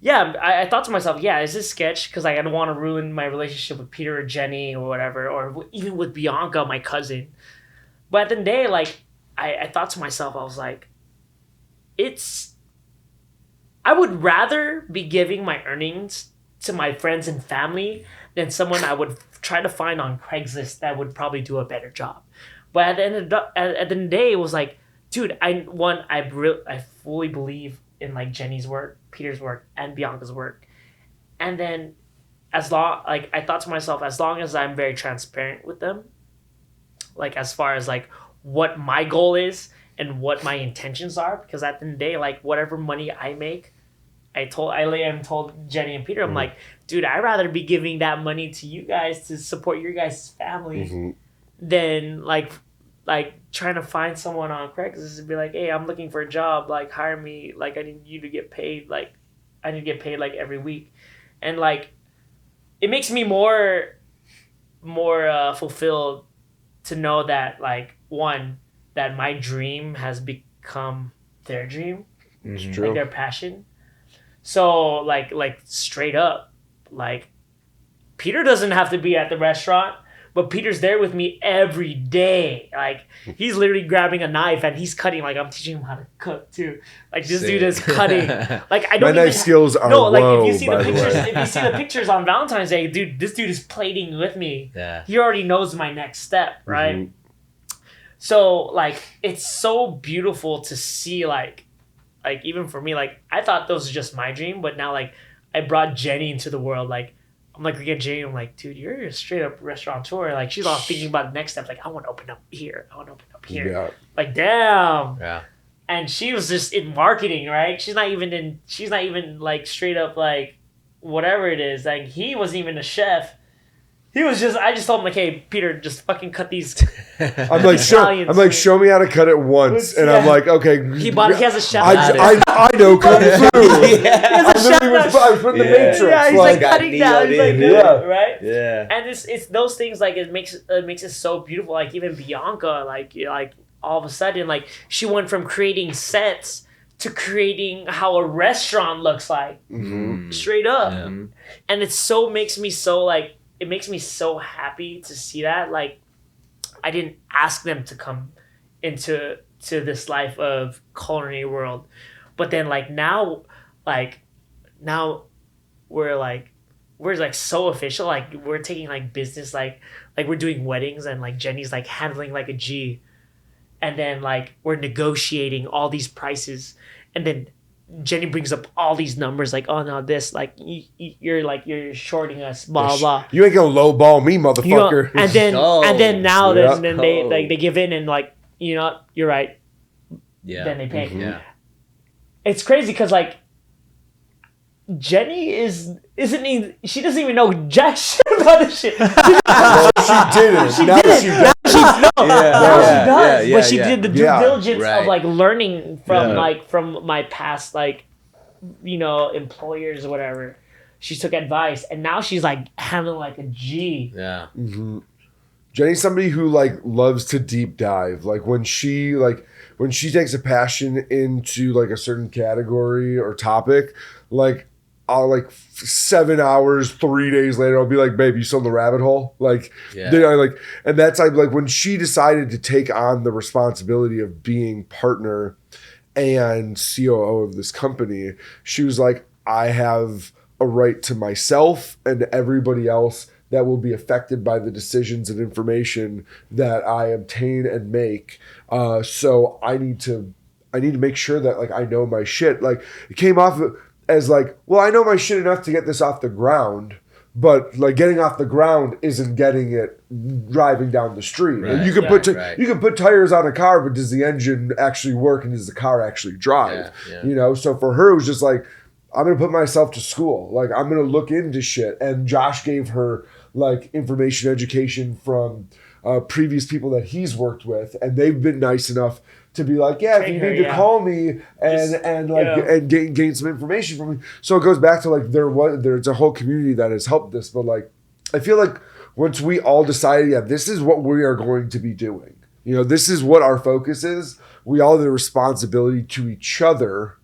yeah, I thought to myself, yeah, is this sketch? Because I don't want to ruin my relationship with Peter or Jenny or whatever, or even with Bianca, my cousin. But at the end of the day, like, I thought to myself, I was like, I would rather be giving my earnings to my friends and family than someone I would try to find on Craigslist that would probably do a better job. But at the end of the day, it was like, dude, I fully believe in like Jenny's work, Peter's work, and Bianca's work. And then as long, like, I thought to myself, as long as I'm very transparent with them, like, as far as, like, what my goal is and what my intentions are, because at the end of the day, like, whatever money I make, I told Jenny and Peter, I'm like, dude, I'd rather be giving that money to you guys to support your guys' family than, like trying to find someone on Craigslist and be like, hey, I'm looking for a job, like, hire me, like, I need you to get paid, like, I need to get paid, like, every week. And, like, it makes me more fulfilled to know that, like, one, that my dream has become their dream, like, their passion. So, like, straight up, like, Peter doesn't have to be at the restaurant, but Peter's there with me every day. Like, he's literally grabbing a knife and he's cutting. Like, I'm teaching him how to cook too. Like, this dude is cutting. Like, I don't. My knife skills are no. Like, low, if you see the by pictures, way. if you see the pictures on Valentine's Day, dude, this dude is plating with me. Yeah. He already knows my next step, right? So, like, it's so beautiful to see, like even for me, like, I thought those was just my dream, but now, like, I brought Jenny into the world. Like, I'm like, we get Jenny, I'm like, dude, you're a straight up restaurateur. Like, she's all thinking about the next step. Like, I want to open up here. I want to open up here. Yeah. Like, damn. Yeah. And she was just in marketing, right? She's not even like straight up like whatever it is. Like, he wasn't even a chef. He was just, I just told him, like, hey, Peter, just fucking cut these. I'm like, show me how to cut it once. And I'm Yeah. like, okay. He has a chef. I know kung fu. I was from the Matrix. Yeah, he's like got cutting down. He's like, Yeah. right? Yeah. And it's those things, like, it makes it so beautiful. Like, even Bianca, like all of a sudden, like, she went from creating sets to creating how a restaurant looks like. Straight up. Yeah. And it makes me so happy to see that. Like, I didn't ask them to come into this life of culinary world, but then, like, now we're so official. Like, we're taking, like, business, like we're doing weddings, and, like, Jenny's, like, handling like a G, and then, like, we're negotiating all these prices, and then Jenny brings up all these numbers, like, oh no, this, like, you're shorting us, blah blah. You ain't gonna lowball me, motherfucker. You know, and then now Yeah. then they give in, and, like, you know, you're right. Yeah. Then they pay. Yeah. It's crazy because, like, Jenny she doesn't even know jack shit about this shit. She didn't. Now she does. She does. Yeah, But she yeah. did the due diligence Right. of, like, learning from Yeah. like from my past, like, you know, employers or whatever. She took advice, and now she's, like, handling like a G. Yeah. Jenny's somebody who, like, loves to deep dive. Like, when she takes a passion into, like, a certain category or topic, like, I'll, like, 7 hours, 3 days later, I'll be like, babe, you still in the rabbit hole? Like, Yeah. you know, like, and that's, like, when she decided to take on the responsibility of being partner and COO of this company, she was like, I have a right to myself and everybody else that will be affected by the decisions and information that I obtain and make. So I need to make sure that, like, I know my shit. Like, it came off as like, well, I know my shit enough to get this off the ground, but, like, getting off the ground isn't getting it driving down the street. Right. You can Yeah, you can put tires on a car, but does the engine actually work and does the car actually drive? Yeah. You know, so for her it was just like, I'm gonna put myself to school. Like, I'm gonna look into shit. And Josh gave her, like, information education from previous people that he's worked with, and they've been nice enough to be like, yeah, if you need to call me and gain some information from me. So it goes back to, like, there's a whole community that has helped this, but, like, I feel like once we all decided, yeah, this is what we are going to be doing. You know, this is what our focus is. We all have the responsibility to each other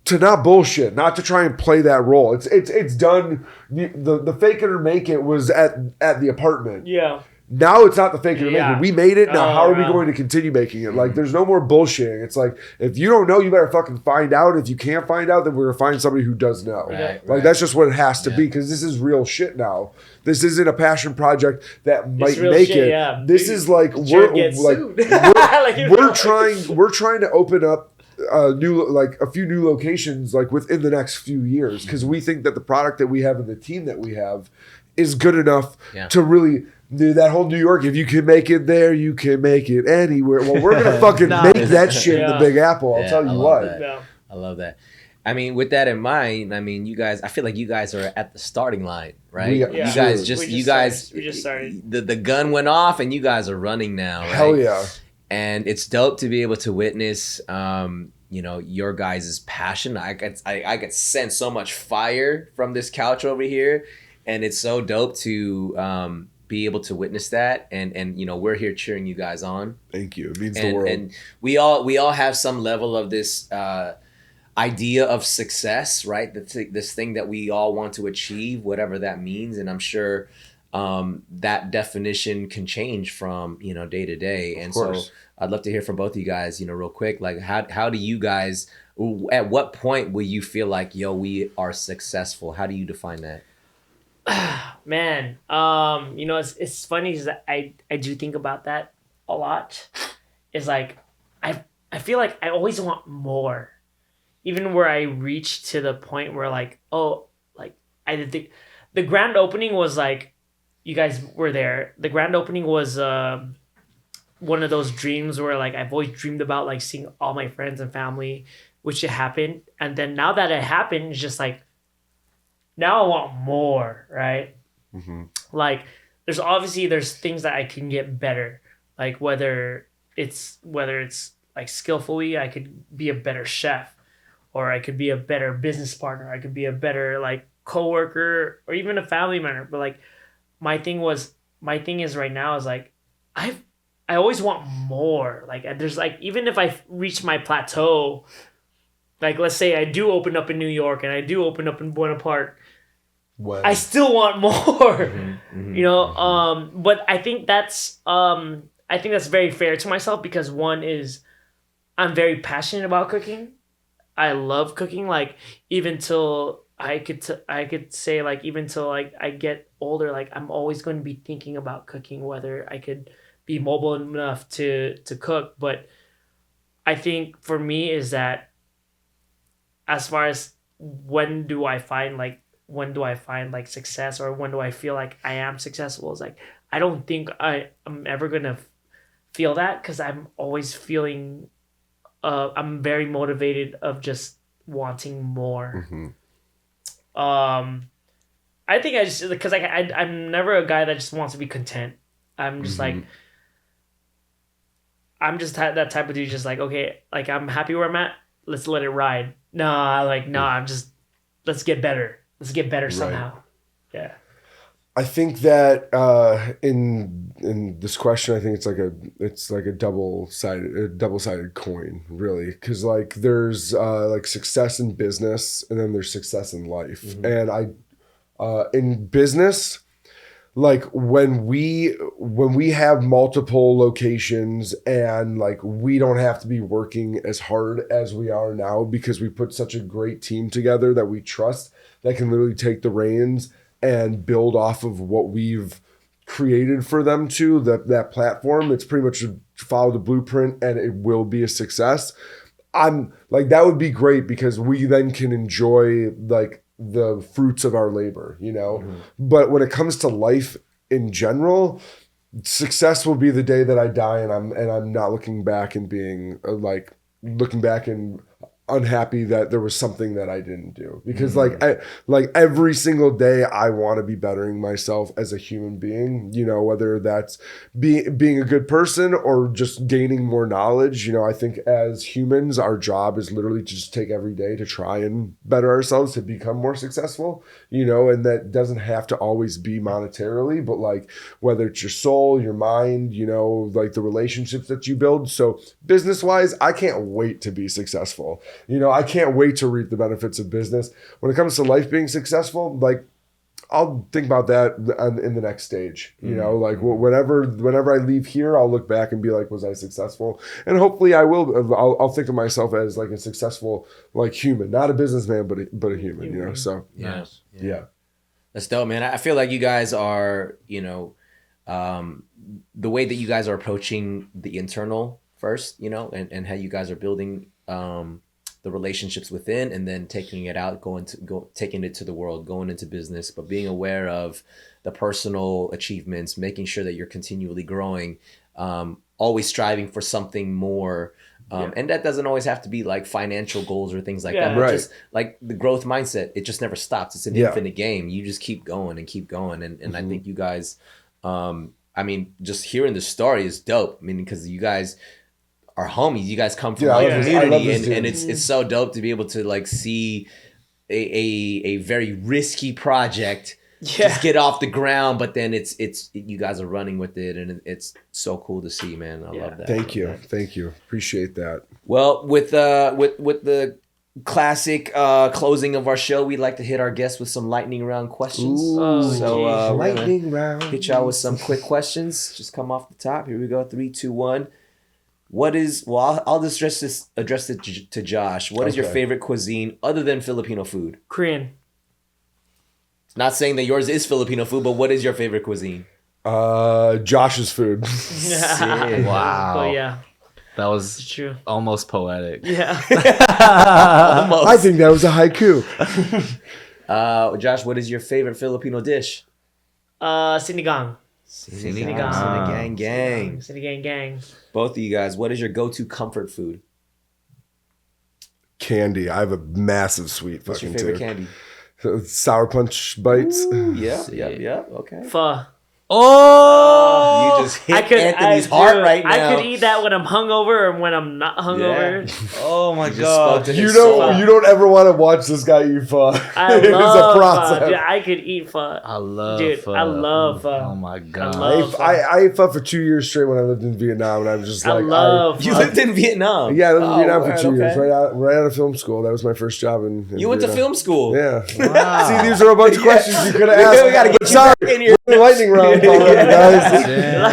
to not bullshit, not to try and play that role. It's done. The fake it or make it was at the apartment. Yeah. Now it's not the fake it or make Yeah. it. We made it. Now, how are we wow. going to continue making it? Like, there's no more bullshitting. It's like, if you don't know, you better fucking find out. If you can't find out, then we're going to find somebody who does know. Right, That's just what it has to be, because this is real shit now. This isn't a passion project that might real make shit, it. yeah. This is like, Jared gets sued. Like, we're trying to open up a few new locations like within the next few years, because we think that the product that we have and the team that we have is good enough to really do that whole New York. If you can make it there, you can make it anywhere. Well, we're gonna fucking make that shit in the Big Apple. I'll tell you what. I love that. I mean, with that in mind, I mean, you guys, I feel like you guys are at the starting line, right? You guys we just started. The gun went off and you guys are running now, right? Hell yeah. And it's dope to be able to witness, your guys' passion. I could sense so much fire from this couch over here, and it's so dope to be able to witness that. And we're here cheering you guys on. Thank you. It means the world. And we all have some level of this idea of success, right? This thing that we all want to achieve, whatever that means. And I'm sure that definition can change from day to day. And so I'd love to hear from both of you guys, real quick. Like, how do you guys? At what point will you feel like, we are successful? How do you define that? Man, it's funny is that I do think about that a lot. It's like I feel like I always want more, even where I reach to the point where like, I did the grand opening was like, you guys were there. The grand opening was one of those dreams where like I've always dreamed about, like seeing all my friends and family, which it happened. And then now that it happened, it's just like, now I want more, right? Mm-hmm. Like there's things that I can get better. Like whether it's like skillfully, I could be a better chef, or I could be a better business partner. I could be a better like coworker or even a family member. But like my thing is right now is like, I always want more. Like there's like, even if I reach my plateau, like let's say I do open up in New York and I do open up in Buena Park, I still want more. But I think that's very fair to myself, because one is I'm very passionate about cooking. I love cooking. Like even till I could say like even till like I get older, like I'm always going to be thinking about cooking, whether I could be mobile enough to cook. But I think for me is that as far as when do I find success, or when do I feel like I am successful, is like I don't think I'm ever gonna feel that, because I'm always feeling I'm very motivated of just wanting more. I think I just, because I'm never a guy that just wants to be content. I'm just like, I'm just that type of dude, just like, okay, like I'm happy where I'm at, let's let it ride. I'm just, let's get better. Let's get better somehow. Yeah. I think that in this question, I think it's like a double-sided coin, really, because like there's like success in business and then there's success in life. And in business, like when we have multiple locations and like we don't have to be working as hard as we are now, because we put such a great team together that we trust, that can literally take the reins and build off of what we've created for them to that platform. It's pretty much follow the blueprint and it will be a success. I'm like, that would be great, because we then can enjoy like the fruits of our labor, But when it comes to life in general, success will be the day that I die and I'm not looking back and being unhappy that there was something that I didn't do, because like every single day I want to be bettering myself as a human being, whether that's being a good person or just gaining more knowledge. I think as humans, our job is literally to just take every day to try and better ourselves to become more successful, and that doesn't have to always be monetarily, but like whether it's your soul, your mind, like the relationships that you build. So business wise, I can't wait to be successful. I can't wait to reap the benefits of business. When it comes to life being successful, like I'll think about that in the next stage. Like whenever I leave here, I'll look back and be like, was I successful? And hopefully I will. I'll think of myself as like a successful like human, not a businessman, but a human. So yeah. That's dope, man. I feel like you guys are, the way that you guys are approaching the internal first, and how you guys are building the relationships within, and then taking it out, taking it to the world, going into business, but being aware of the personal achievements, making sure that you're continually growing, always striving for something more. And that doesn't always have to be like financial goals or things like that, but just like the growth mindset, it just never stops. It's an infinite game. You just keep going and keep going. And I think you guys, I mean, just hearing the story is dope. I mean, because you guys are homies. You guys come from like community, and it's so dope to be able to like see a very risky project just get off the ground, but then it's you guys are running with it, and it's so cool to see, man. I love that. Thank you, appreciate that. Well, with the classic closing of our show, we'd like to hit our guests with some lightning round questions. So lightning round. Hit y'all with some quick questions. Just come off the top. Here we go. 3, 2, 1. What is? Well, I'll just address it to Josh. What is your favorite cuisine other than Filipino food? Korean. Not saying that yours is Filipino food, but what is your favorite cuisine? Josh's food. Wow. Oh yeah, That was true. Almost poetic. Yeah. Almost. I think that was a haiku. Josh, what is your favorite Filipino dish? Sinigang. Sinigang gang. Sinigang gang. Both of you guys, what is your go-to comfort food? Candy. I have a massive sweet What's your fucking favorite tooth. candy? Sour Punch bites. Yeah. Okay. Pho. Oh, You just hit Anthony's heart right now. I could eat that when I'm hungover or when I'm not hungover. oh my You just god! spoke to You his don't. soul. You don't ever want to watch this guy eat pho. I It is a love process. pho. Dude, I could eat pho. I love Dude, pho. I love pho. Oh my god! love- I ate pho for 2 years straight when I lived in Vietnam, and I was just I like, love You pho. lived in Vietnam. yeah, I lived in Vietnam word, for 2 years, okay. right out of film school. That was my first job in You went to Vietnam. film school. Yeah. Wow. See, these are a bunch of questions you could have asked. We gotta get you Sorry, back in here. we're in lightning round already, guys. Damn.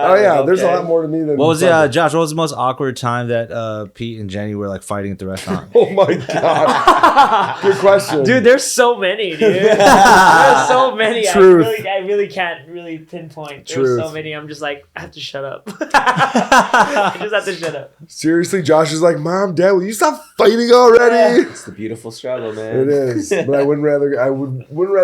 Oh yeah, there's a Okay. lot more to me than. What was Sunday. Josh? What was the most awkward time that Pete and Jenny were like fighting at the restaurant? Oh my god! Good question, Dude, there's so many, dude. There's so many. Truth. I really can't really pinpoint. There's Truth. so many. I'm just like, I have to shut up. I just have to shut up. Seriously, Josh is like, Mom, Dad, will you stop fighting already? It's the beautiful struggle, man. It is, but I wouldn't rather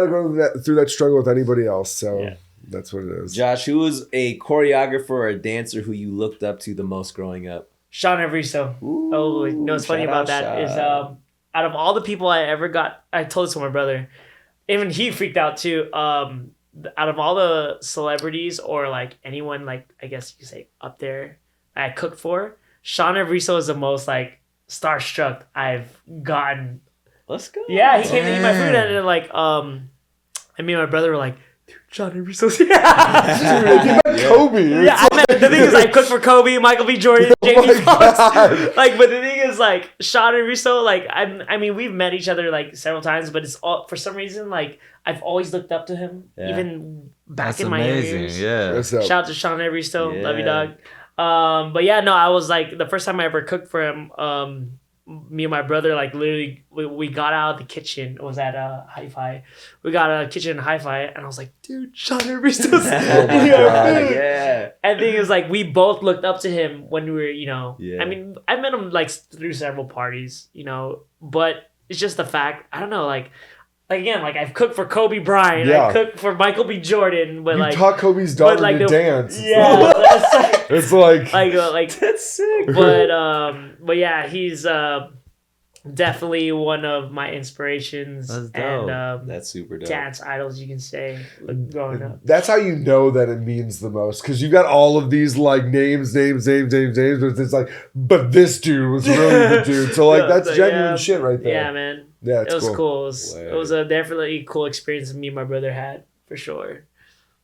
go through that struggle with anybody else. So that's what it is. Josh, who was a choreographer or a dancer who you looked up to the most growing up? Sean Evriso. Oh, you know what's funny shout about out, that is Sean. out of all the people I ever got, I told this to my brother. Even he freaked out too. Out of all the celebrities or like anyone, like I guess you could say up there, I cooked for, Sean Evriso is the most like starstruck I've gotten. Let's go. Yeah, he came to eat my food and then like I mean my brother were like, dude, Sean Evriso's here. Kobe. Yeah, I meant, the thing is, I cooked for Kobe, Michael B. Jordan, Jamie Foxx. Like, but the thing is, like, Sean and Russo, like, I mean, we've met each other like several times, but it's all for some reason, like, I've always looked up to him, even back That's in my amazing. years. Yeah. What's up? Shout out to Sean Evristo, love you, Yeah. dog. But yeah, no, I was like the first time I ever cooked for him. Me and my brother, like literally, we got out of the kitchen. It was at Hi-Fi. We got a kitchen at Hi-Fi, and I was like, dude, Sean Evristo's Yeah. And the thing is, like, we both looked up to him when we were, you know. Yeah. I mean, I met him like through several parties, you know. But it's just the fact. I don't know, like again, like I've cooked for Kobe Bryant. Yeah. I cooked for Michael B. Jordan. But You like, taught Kobe's daughter like to the- dance. yeah, that's like, It's like, like That's sick. but yeah, he's definitely one of my inspirations That's dope. and That's super dope. dance idols, you can say, like, growing up. that's how you know that it means the most, because you got all of these like names, but it's like, but this dude was really the dude. So like Yeah, that's so, genuine yeah. shit right there. Yeah, man. Yeah, it's It was cool. Word. It was a definitely cool experience me and my brother had, for sure.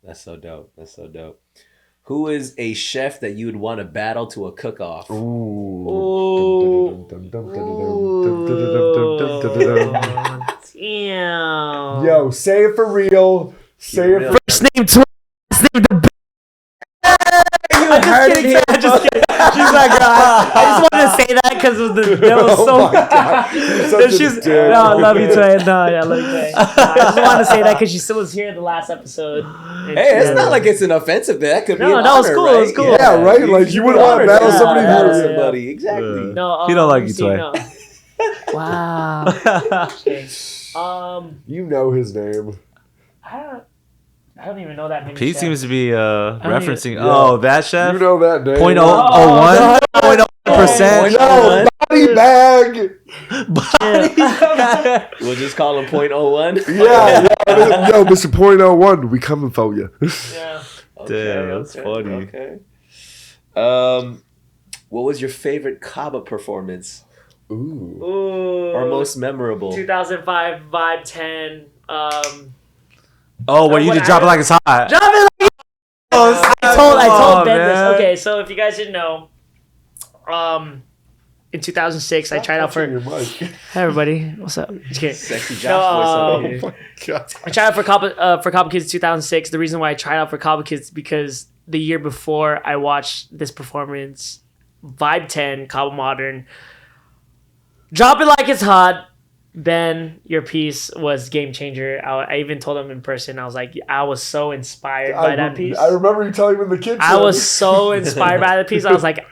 That's so dope. That's so dope. Who is a chef that you would want to battle to a cook-off? Ooh. Damn. Yo, say it for real. Say it for First name, last name, the you. Heard it here. I'm just kidding. She's like, I just wanted to say that because that was so. No, I love you, Tway. No, yeah, I love you, Tway. I just wanted to say that because she still was here in the last episode. Hey, it's not like it's an offensive thing. That could be an No, that was honor, cool. Right? It was cool. Yeah, right. Like you wouldn't want to battle somebody Battle who. somebody. Exactly. No, He don't like you, see, Tway. no. Wow. Okay. You know his name. I don't even know that many. Pete chefs. seems to be referencing. even- Oh, that chef. You know that name. 0.001. 0.01%. No, body bag. We'll just call him 0.01. Yeah. Yo, Mr. 0.01, we coming for you. Yeah. Damn, that's funny. Okay. What was your favorite Kaba performance Ooh. Ooh. or most memorable? 2005 Vibe 10. Oh, where you just drop it like it's hot. Drop it like I told Ben man. this. Okay, so if you guys didn't know, in 2006 I tried out for. Your mic. Hey everybody, what's up? Just kidding. Sexy Josh No, voice over here. God. I tried out for Kaba Kids in 2006. The reason why I tried out for Kaba Kids is because the year before I watched this performance, Vibe 10, Kaba Modern. Drop it like it's hot. Ben, your piece was game changer. I even told him in person. I was like, I was so inspired by that piece. I remember you telling me in the kitchen. I was so inspired by the piece. I was like,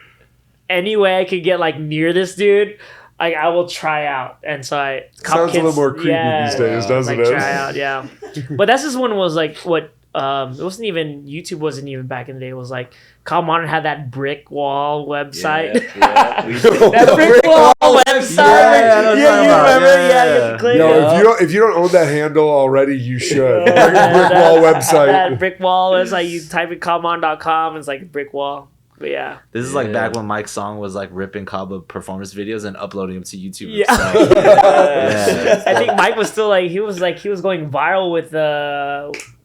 any way I could get like near this dude, like I will try out. And so I Sounds a little more creepy these days, doesn't it? Try out, yeah. But that's just one was like what it wasn't even YouTube wasn't even back in the day. It was like Kyle Modern had that brick wall website. Yeah. That brick wall website. Yeah, You remember? Yeah, you have to click Yo, if you don't own that handle already, you should. Brick wall website. That brick wall is like you type in calmmon.com, it's like a brick wall. But yeah. This is like back when Mike's song was like ripping Kaba performance videos and uploading them to YouTube. Yeah. So, yeah. I think Mike was still like he was going viral with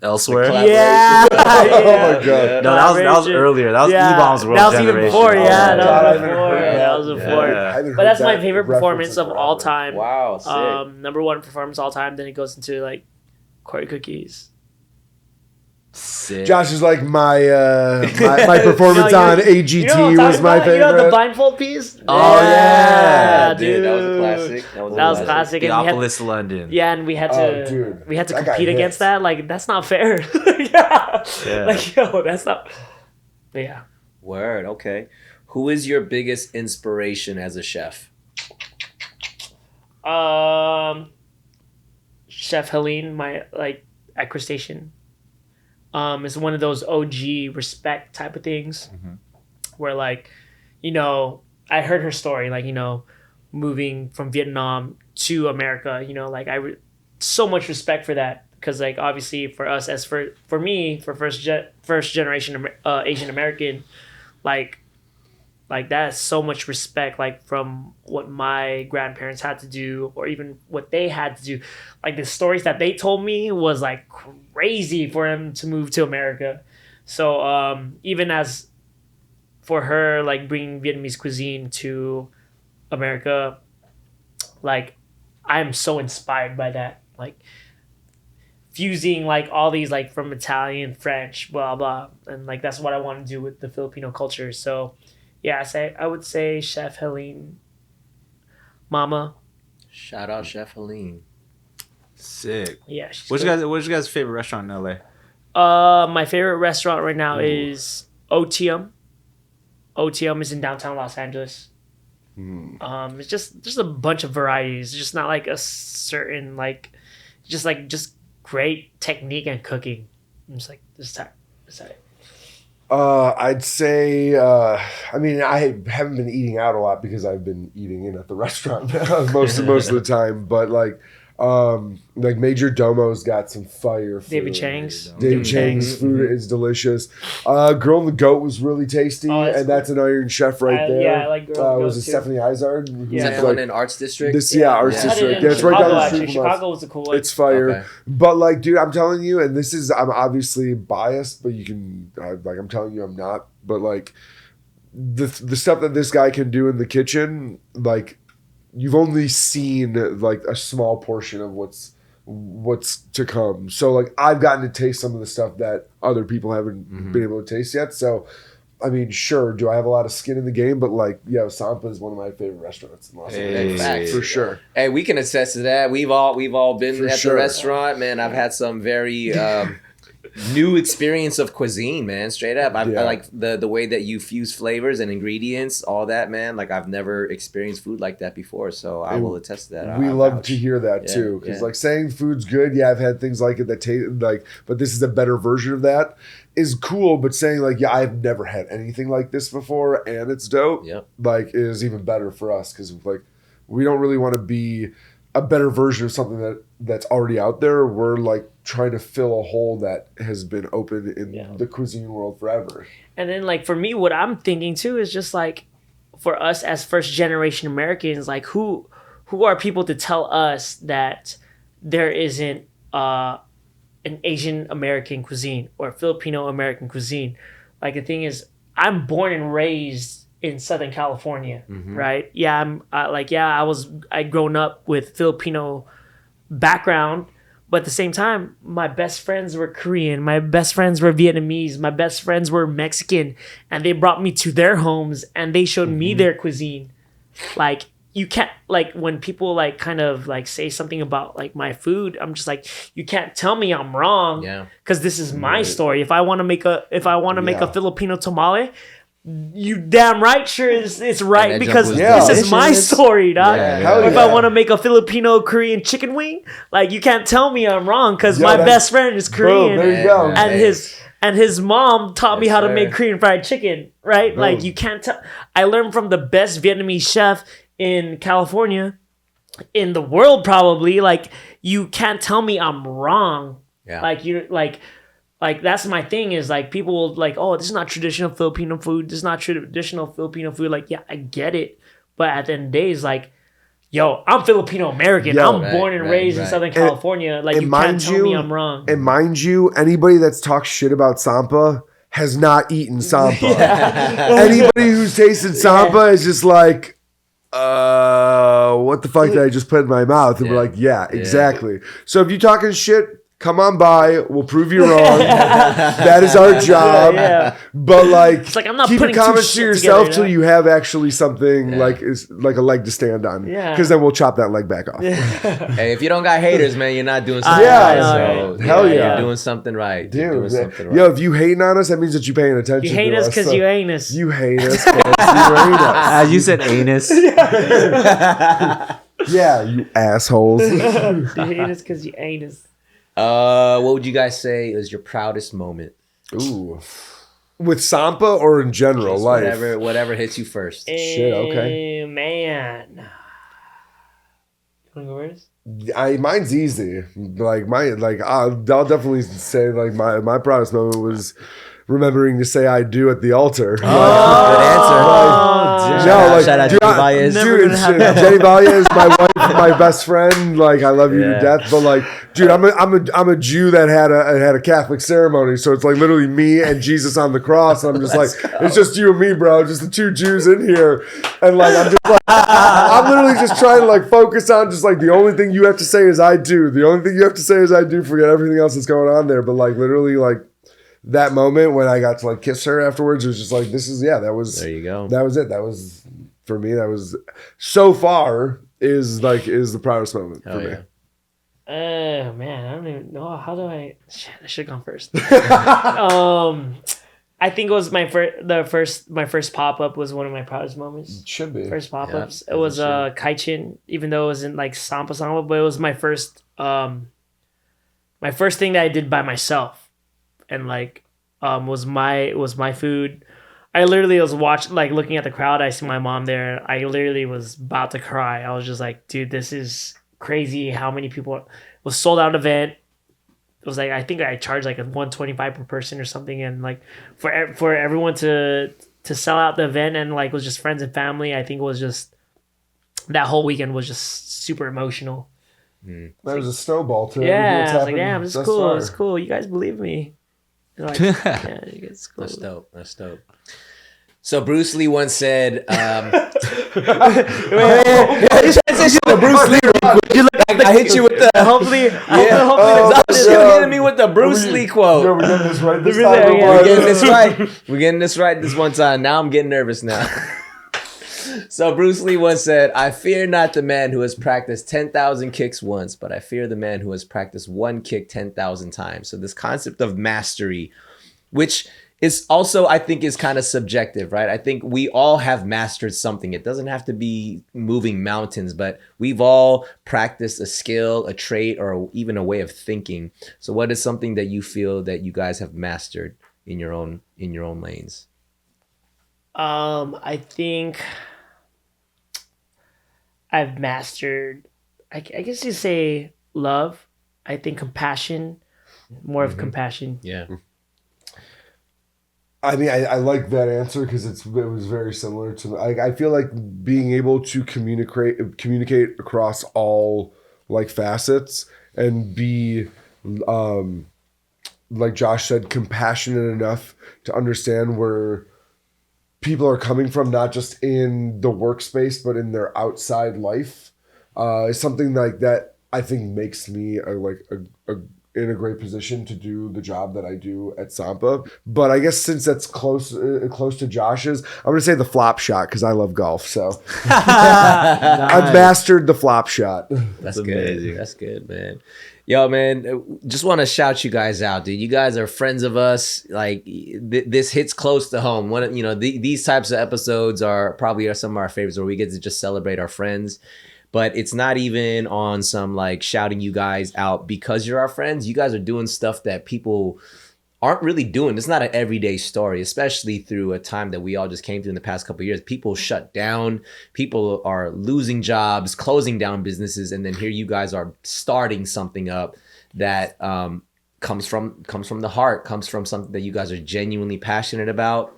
Elsewhere. yeah. Oh my god. No, that was earlier. That was E-Bomb's World That was Generation. even before, yeah. Oh, That God, I was haven't before. heard That was before. Yeah. But that's my favorite performance of all time. Wow, sick. Number one performance all time. Then it goes into like Corey Cookies. Sick. Josh is like my performance No, on AGT You know what I'm was talking my about? favorite. You know the blindfold piece? Oh, yeah, dude. That was a classic. That was classic. And we had, Theopolis, London. yeah, and we had Oh, to dude. we had to That guy compete hits. against that. Like that's not fair. Yeah. Yeah. Like yo, that's not. But yeah. Word. Okay. Who is your biggest inspiration as a chef? Chef Helene, my like at Crustacean. Is one of those OG respect type of things, where like, you know, I heard her story, like you know, moving from Vietnam to America. You know, like so much respect for that because like obviously for us as for me for first generation Asian American, like that is so much respect, like from what my grandparents had to do or even what they had to do. Like the stories that they told me was like crazy for them to move to America. So even as for her, like bringing Vietnamese cuisine to America, like I'm so inspired by that. Like fusing like all these like from Italian, French, blah, blah. And like that's what I want to do with the Filipino culture. So yeah, I would say Chef Helene, Mama. Shout out Chef Helene. Sick. Yeah. she's What's good. your guys' favorite restaurant in LA? My favorite restaurant right now is Otium. Otium is in downtown Los Angeles. It's just a bunch of varieties. It's just not like a certain like, just great technique and cooking. I'm just like this time. I'd say, I mean, I haven't been eating out a lot because I've been eating in at the restaurant most of the time. But like Major Domo's got some fire food. David Chang's. David Chang's food is delicious. Girl and the Goat was really tasty, Oh, that's and that's an Iron Chef right there. Yeah, I like Girl and the Was Goat it too. Stephanie Izard? Is Yeah. that the one in Arts District? Arts Yeah. District. Yeah, Yeah, it's right down the Actually, street from us. Chicago was a cool one. It's fire. Okay. But like, dude, I'm telling you, and this is, I'm obviously biased, but you can, I'm telling you, I'm not. But like, the stuff that this guy can do in the kitchen, like, you've only seen like a small portion of what's to come. So like, I've gotten to taste some of the stuff that other people haven't been able to taste yet. So I mean, sure, do I have a lot of skin in the game? But like, yeah, Sampa is one of my favorite restaurants in Los Angeles. Facts. For sure. Hey, we can attest to that. We've all been For at sure. the restaurant, man. I've had some very new experience of cuisine, man. Straight up, I like the way that you fuse flavors and ingredients, all that, man. Like I've never experienced food like that before, so I will attest to that. We I love vouch. to hear that too, because yeah. like saying food's good, yeah, I've had things like it that taste like, but this is a better version of that is cool. But saying like, yeah, I've never had anything like this before, and it's dope. Yep. Like is even better for us because like we don't really want to be a better version of something that's already out there. We're like trying to fill a hole that has been open in the cuisine world forever. And then like for me, what I'm thinking too is just like for us as first generation Americans, like who are people to tell us that there isn't an Asian American cuisine or Filipino American cuisine? Like the thing is, I'm born and raised in Southern California, right? Yeah, I grown up with Filipino background, but at the same time, my best friends were Korean, my best friends were Vietnamese, my best friends were Mexican, and they brought me to their homes and they showed me their cuisine. Like you can't, like when people like kind of like say something about like my food, I'm just like, you can't tell me I'm wrong, because this is my story. If I want to make a Filipino tamale, you damn right sure it's right, because this is my story, dog. If I want to make a Filipino Korean chicken wing, like you can't tell me I'm wrong, because my best friend is Korean. Boom, there you go. And his mom taught me how to make Korean fried chicken, right? Like you can't tell. I learned from the best Vietnamese chef in California, in the world probably. Like you can't tell me I'm wrong. Like you're like that's my thing is like people will like, oh, this is not traditional Filipino food. This is not traditional Filipino food. Like, yeah, I get it. But at the end of the day, it's like, yo, I'm Filipino American. I'm born and raised in Southern California. Like you can't tell me I'm wrong. And mind you, anybody that's talked shit about Sampa has not eaten Sampa. Anybody who's tasted Sampa is just like, what the fuck did I just put in my mouth? And we're like, yeah, exactly. So if you're talking shit, come on by. We'll prove you wrong. That is our job. But like, it's like I'm not keep your putting comments two to shit yourself together, till you have actually something like is like a leg to stand on. Because then we'll chop that leg back off. Hey, if you don't got haters, man, you're not doing something right. So, hell yeah, you're doing something right. Dude, you're doing something right. Yo, if you hating on us, that means that you're paying attention. You hate us because you ain't us. You hate us because you ain't us. You said anus. Yeah, you assholes. You hate us because you ain't us. What would you guys say is your proudest moment? Ooh, with Sampa or in general life? Whatever hits you first. Shit, okay. Man, you wanna go first? Mine's easy. I'll definitely say like my proudest moment was remembering to say I do at the altar. Good answer. Shout out Jenny Baez. Dude, Jenny Baez is my wife, my best friend. Like I love you to death. But like, dude, I'm a Jew that had a Catholic ceremony, so it's like literally me and Jesus on the cross. And I'm just like, it's just you and me, bro. Just the two Jews in here, and like I'm just like, I'm literally just trying to like focus on just like the only thing you have to say is I do. The only thing you have to say is I do. Forget everything else that's going on there. But like literally like. That moment when I got to like kiss her afterwards, it was just like, this is, that was, there you go. That was it. That was, for me, that was, so far, is the proudest moment for me. Oh, man, I don't even know. How do I, shit, I should have gone first. I think it was my first pop-up was one of my proudest moments. It should be. First pop-ups. It was Kaichin, even though it wasn't like Sampa, but it was my first thing that I did by myself. And like, was my food. I literally was looking at the crowd. I see my mom there. I literally was about to cry. I was just like, dude, this is crazy. How many people? It was sold out event. It was like, I think I charged like $125 per person or something. And like for everyone to sell out the event, and like it was just friends and family. I think it was just, that whole weekend was just super emotional. There was a snowball too. Yeah, I was like, damn, this is cool. It's cool. You guys believe me. Like, yeah, it's cool. That's dope. So Bruce Lee once said, wait. hit you with the Bruce Lee real quick. I hit you with the. Hopefully, You're hitting me with the Bruce Lee quote. Yo, we're getting this right this We're time. there, We're getting this right. We're getting this right this one time. Now I'm getting nervous now. So Bruce Lee once said, "I fear not the man who has practiced 10,000 kicks once, but I fear the man who has practiced one kick 10,000 times." So this concept of mastery, which is also, I think, is kind of subjective, right? I think we all have mastered something. It doesn't have to be moving mountains, but we've all practiced a skill, a trait, or even a way of thinking. So what is something that you feel that you guys have mastered in your own lanes? I think I've mastered, I guess you say love. I think compassion, more of compassion. Yeah. I mean, I like that answer because it was very similar to. I feel like being able to communicate across all like facets and be, like Josh said, compassionate enough to understand where people are coming from, not just in the workspace but in their outside life, is something like that. I think makes me in a great position to do the job that I do at Sampa. But I guess since that's close to Josh's, I'm going to say the flop shot because I love golf. So I've mastered the flop shot. That's good. That's good, man. Yo, man, just want to shout you guys out, dude. You guys are friends of us. Like this hits close to home. These types of episodes are some of our favorites where we get to just celebrate our friends. But it's not even on some like shouting you guys out because you're our friends. You guys are doing stuff that people aren't really doing. It's not an everyday story, especially through a time that we all just came through in the past couple of years. People shut down. People are losing jobs, closing down businesses. And then here you guys are starting something up that comes from the heart, comes from something that you guys are genuinely passionate about.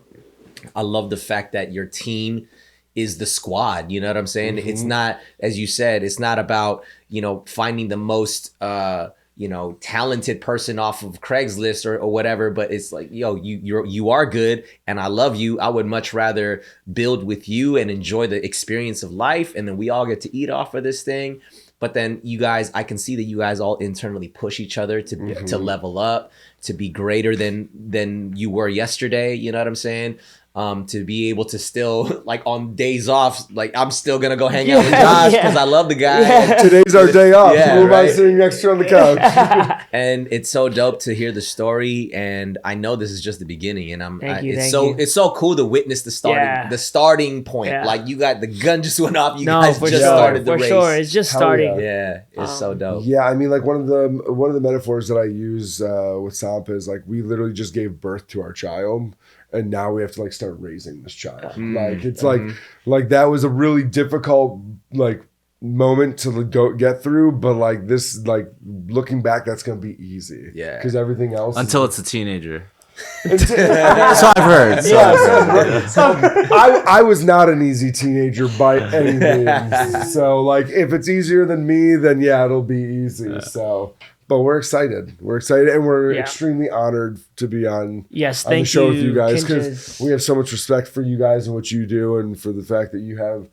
I love the fact that your team is the squad. You know what I'm saying? Mm-hmm. It's not, as you said, it's not about, finding the most, talented person off of Craigslist or whatever, but it's like, yo, you are good and I love you. I would much rather build with you and enjoy the experience of life. And then we all get to eat off of this thing. But then you guys, I can see that you guys all internally push each other to level up, to be greater than you were yesterday. You know what I'm saying? To be able to still, like on days off, like I'm still gonna go hang out with Josh because I love the guy. Yeah. Today's our day off. Yeah, Who am I sitting next to on the couch? And it's so dope to hear the story, and I know this is just the beginning. And it's so cool to witness the starting point. Yeah. Like you got the gun just went off. You guys just started the race. For sure, it's just starting. Yeah, it's so dope. Yeah, I mean, like one of the metaphors that I use with Sampa is like we literally just gave birth to our child. And now we have to like start raising this child. Like it's like that was a really difficult like moment to go get through, but like this, like looking back, that's gonna be easy. Yeah, because everything else until it's a teenager. So I've heard. I was not an easy teenager by any means. So like if it's easier than me, then yeah, it'll be easy. Yeah. So. But we're excited, and we're extremely honored to be on the show with you guys because we have so much respect for you guys and what you do, and for the fact that you have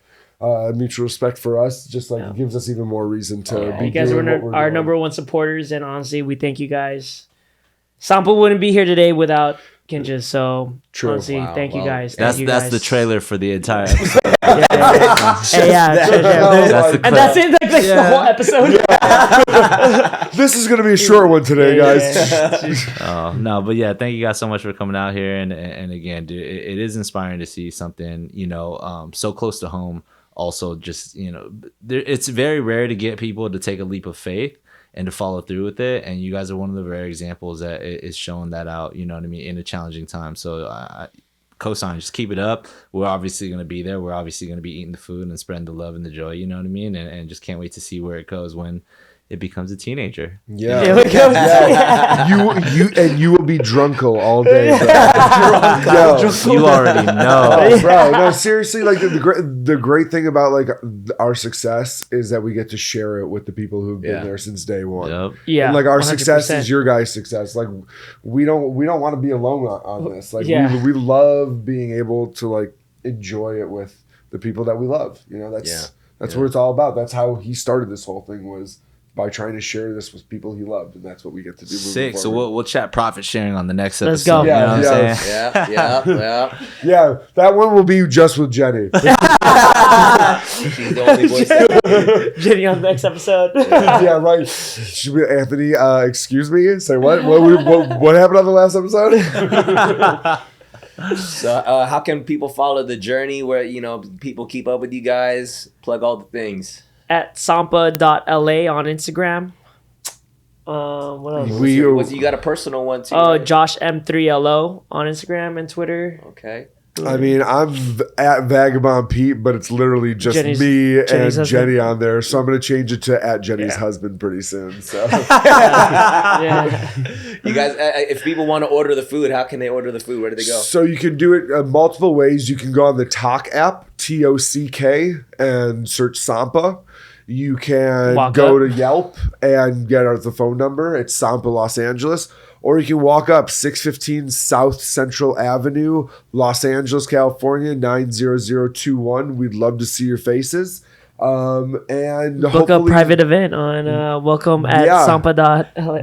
mutual respect for us. Just like it gives us even more reason to be. You guys are our number one supporters, and honestly, we thank you guys. Sampa wouldn't be here today without KINJAZ, so honestly, thank you guys. That's the trailer for the entire episode. That's it. Like the whole episode. This is gonna be a short one today, guys. No, but yeah, thank you guys so much for coming out here, and again, dude, it is inspiring to see something so close to home. Also, just it's very rare to get people to take a leap of faith and to follow through with it, and you guys are one of the rare examples that is showing that out. You know what I mean, in a challenging time. So cosign, just keep it up. We're obviously going to be there. We're obviously going to be eating the food and spreading the love and the joy. You know what I mean, and just can't wait to see where it goes when it becomes a teenager. Yeah. You will be drunko all day. You already know, bro. No, seriously, like the great thing about like our success is that we get to share it with the people who've been there since day one. Yep. Yeah, and like our 100%. success is your guys' success. Like we don't want to be alone on this. Like we love being able to like enjoy it with the people that we love. That's what it's all about. That's how he started this whole thing, was by trying to share this with people he loved, and that's what we get to do. Sick. So forward. we'll chat profit sharing on the next episode. Let's go. You know what I'm saying? Yeah. Yeah, that one will be just with Jenny. She's the only voice. Jenny on the next episode. Yeah, right. Should we, Anthony, excuse me? Say what? What happened on the last episode? So, how can people follow the journey? Where people keep up with you guys? Plug all the things. At sampa.la on Instagram. What else? You got a personal one too? Oh, right? Josh M3LO on Instagram and Twitter. Okay. I mean, I'm at Vagabond Pete, but it's literally just me and husband. Jenny on there. So I'm going to change it to at Jenny's husband pretty soon. So Yeah. You guys, if people want to order the food, how can they order the food? Where do they go? So you can do it multiple ways. You can go on the Talk app, TOCK, and search Sampa. You can go to Yelp and get the phone number. It's Sampa Los Angeles. Or you can walk up 615 South Central Avenue, Los Angeles, California, 90021. We'd love to see your faces. And book a private event on welcome at sampa.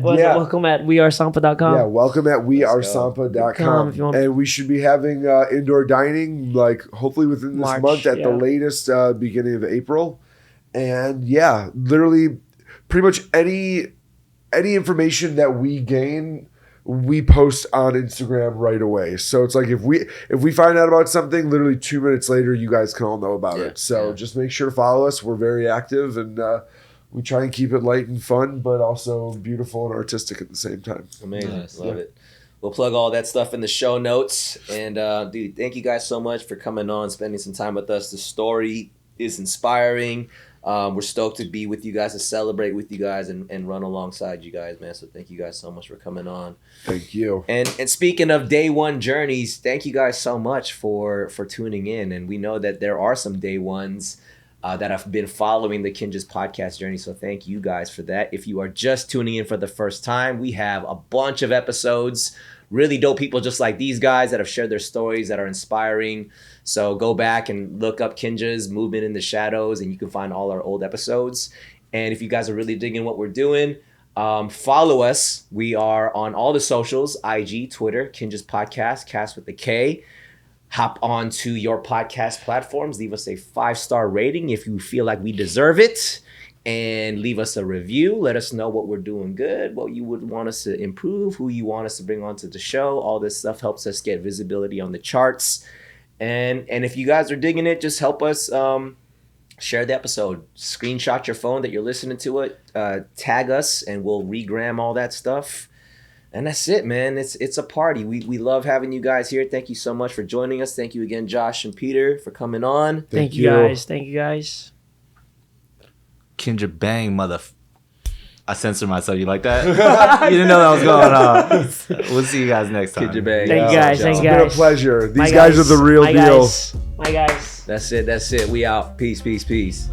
Welcome at wearesampa.com. Yeah, welcome at wearesampa.com. And we should be having indoor dining, hopefully within this March, month at the latest, beginning of April. And literally pretty much any information that we gain, we post on Instagram right away. So it's like if we find out about something, literally 2 minutes later, you guys can all know about it. So just make sure to follow us. We're very active, and we try and keep it light and fun, but also beautiful and artistic at the same time. Amazing. Nice. Love it. We'll plug all that stuff in the show notes. And dude, thank you guys so much for coming on, spending some time with us. The story is inspiring. We're stoked to be with you guys, to celebrate with you guys, and run alongside you guys, man. So thank you guys so much for coming on. Thank you. And speaking of day one journeys, thank you guys so much for tuning in. And we know that there are some day ones that have been following the KINJAZ podcast journey. So thank you guys for that. If you are just tuning in for the first time, we have a bunch of episodes, really dope people just like these guys that have shared their stories that are inspiring. So go back and look up KINJAZ Movement in the Shadows, and you can find all our old episodes. And if you guys are really digging what we're doing, follow us. We are on all the socials, IG, Twitter, KINJAZ Podcast, cast with the K. Hop onto your podcast platforms. Leave us a 5-star rating if you feel like we deserve it. And leave us a review. Let us know what we're doing good, what you would want us to improve, who you want us to bring onto the show. All this stuff helps us get visibility on the charts. And if you guys are digging it, just help us share the episode. Screenshot your phone that you're listening to it. Tag us, and we'll regram all that stuff. And that's it, man. It's a party. We love having you guys here. Thank you so much for joining us. Thank you again, Josh and Peter, for coming on. Thank you guys. Thank you guys. KINJAZ bang, I censored myself. You like that? You didn't know that was going on. We'll see you guys next time. KINJAZ bang. Thank you guys. Thank you guys. It's been a pleasure. These My guys are the real My deal. guys. My guys. That's it. We out. Peace.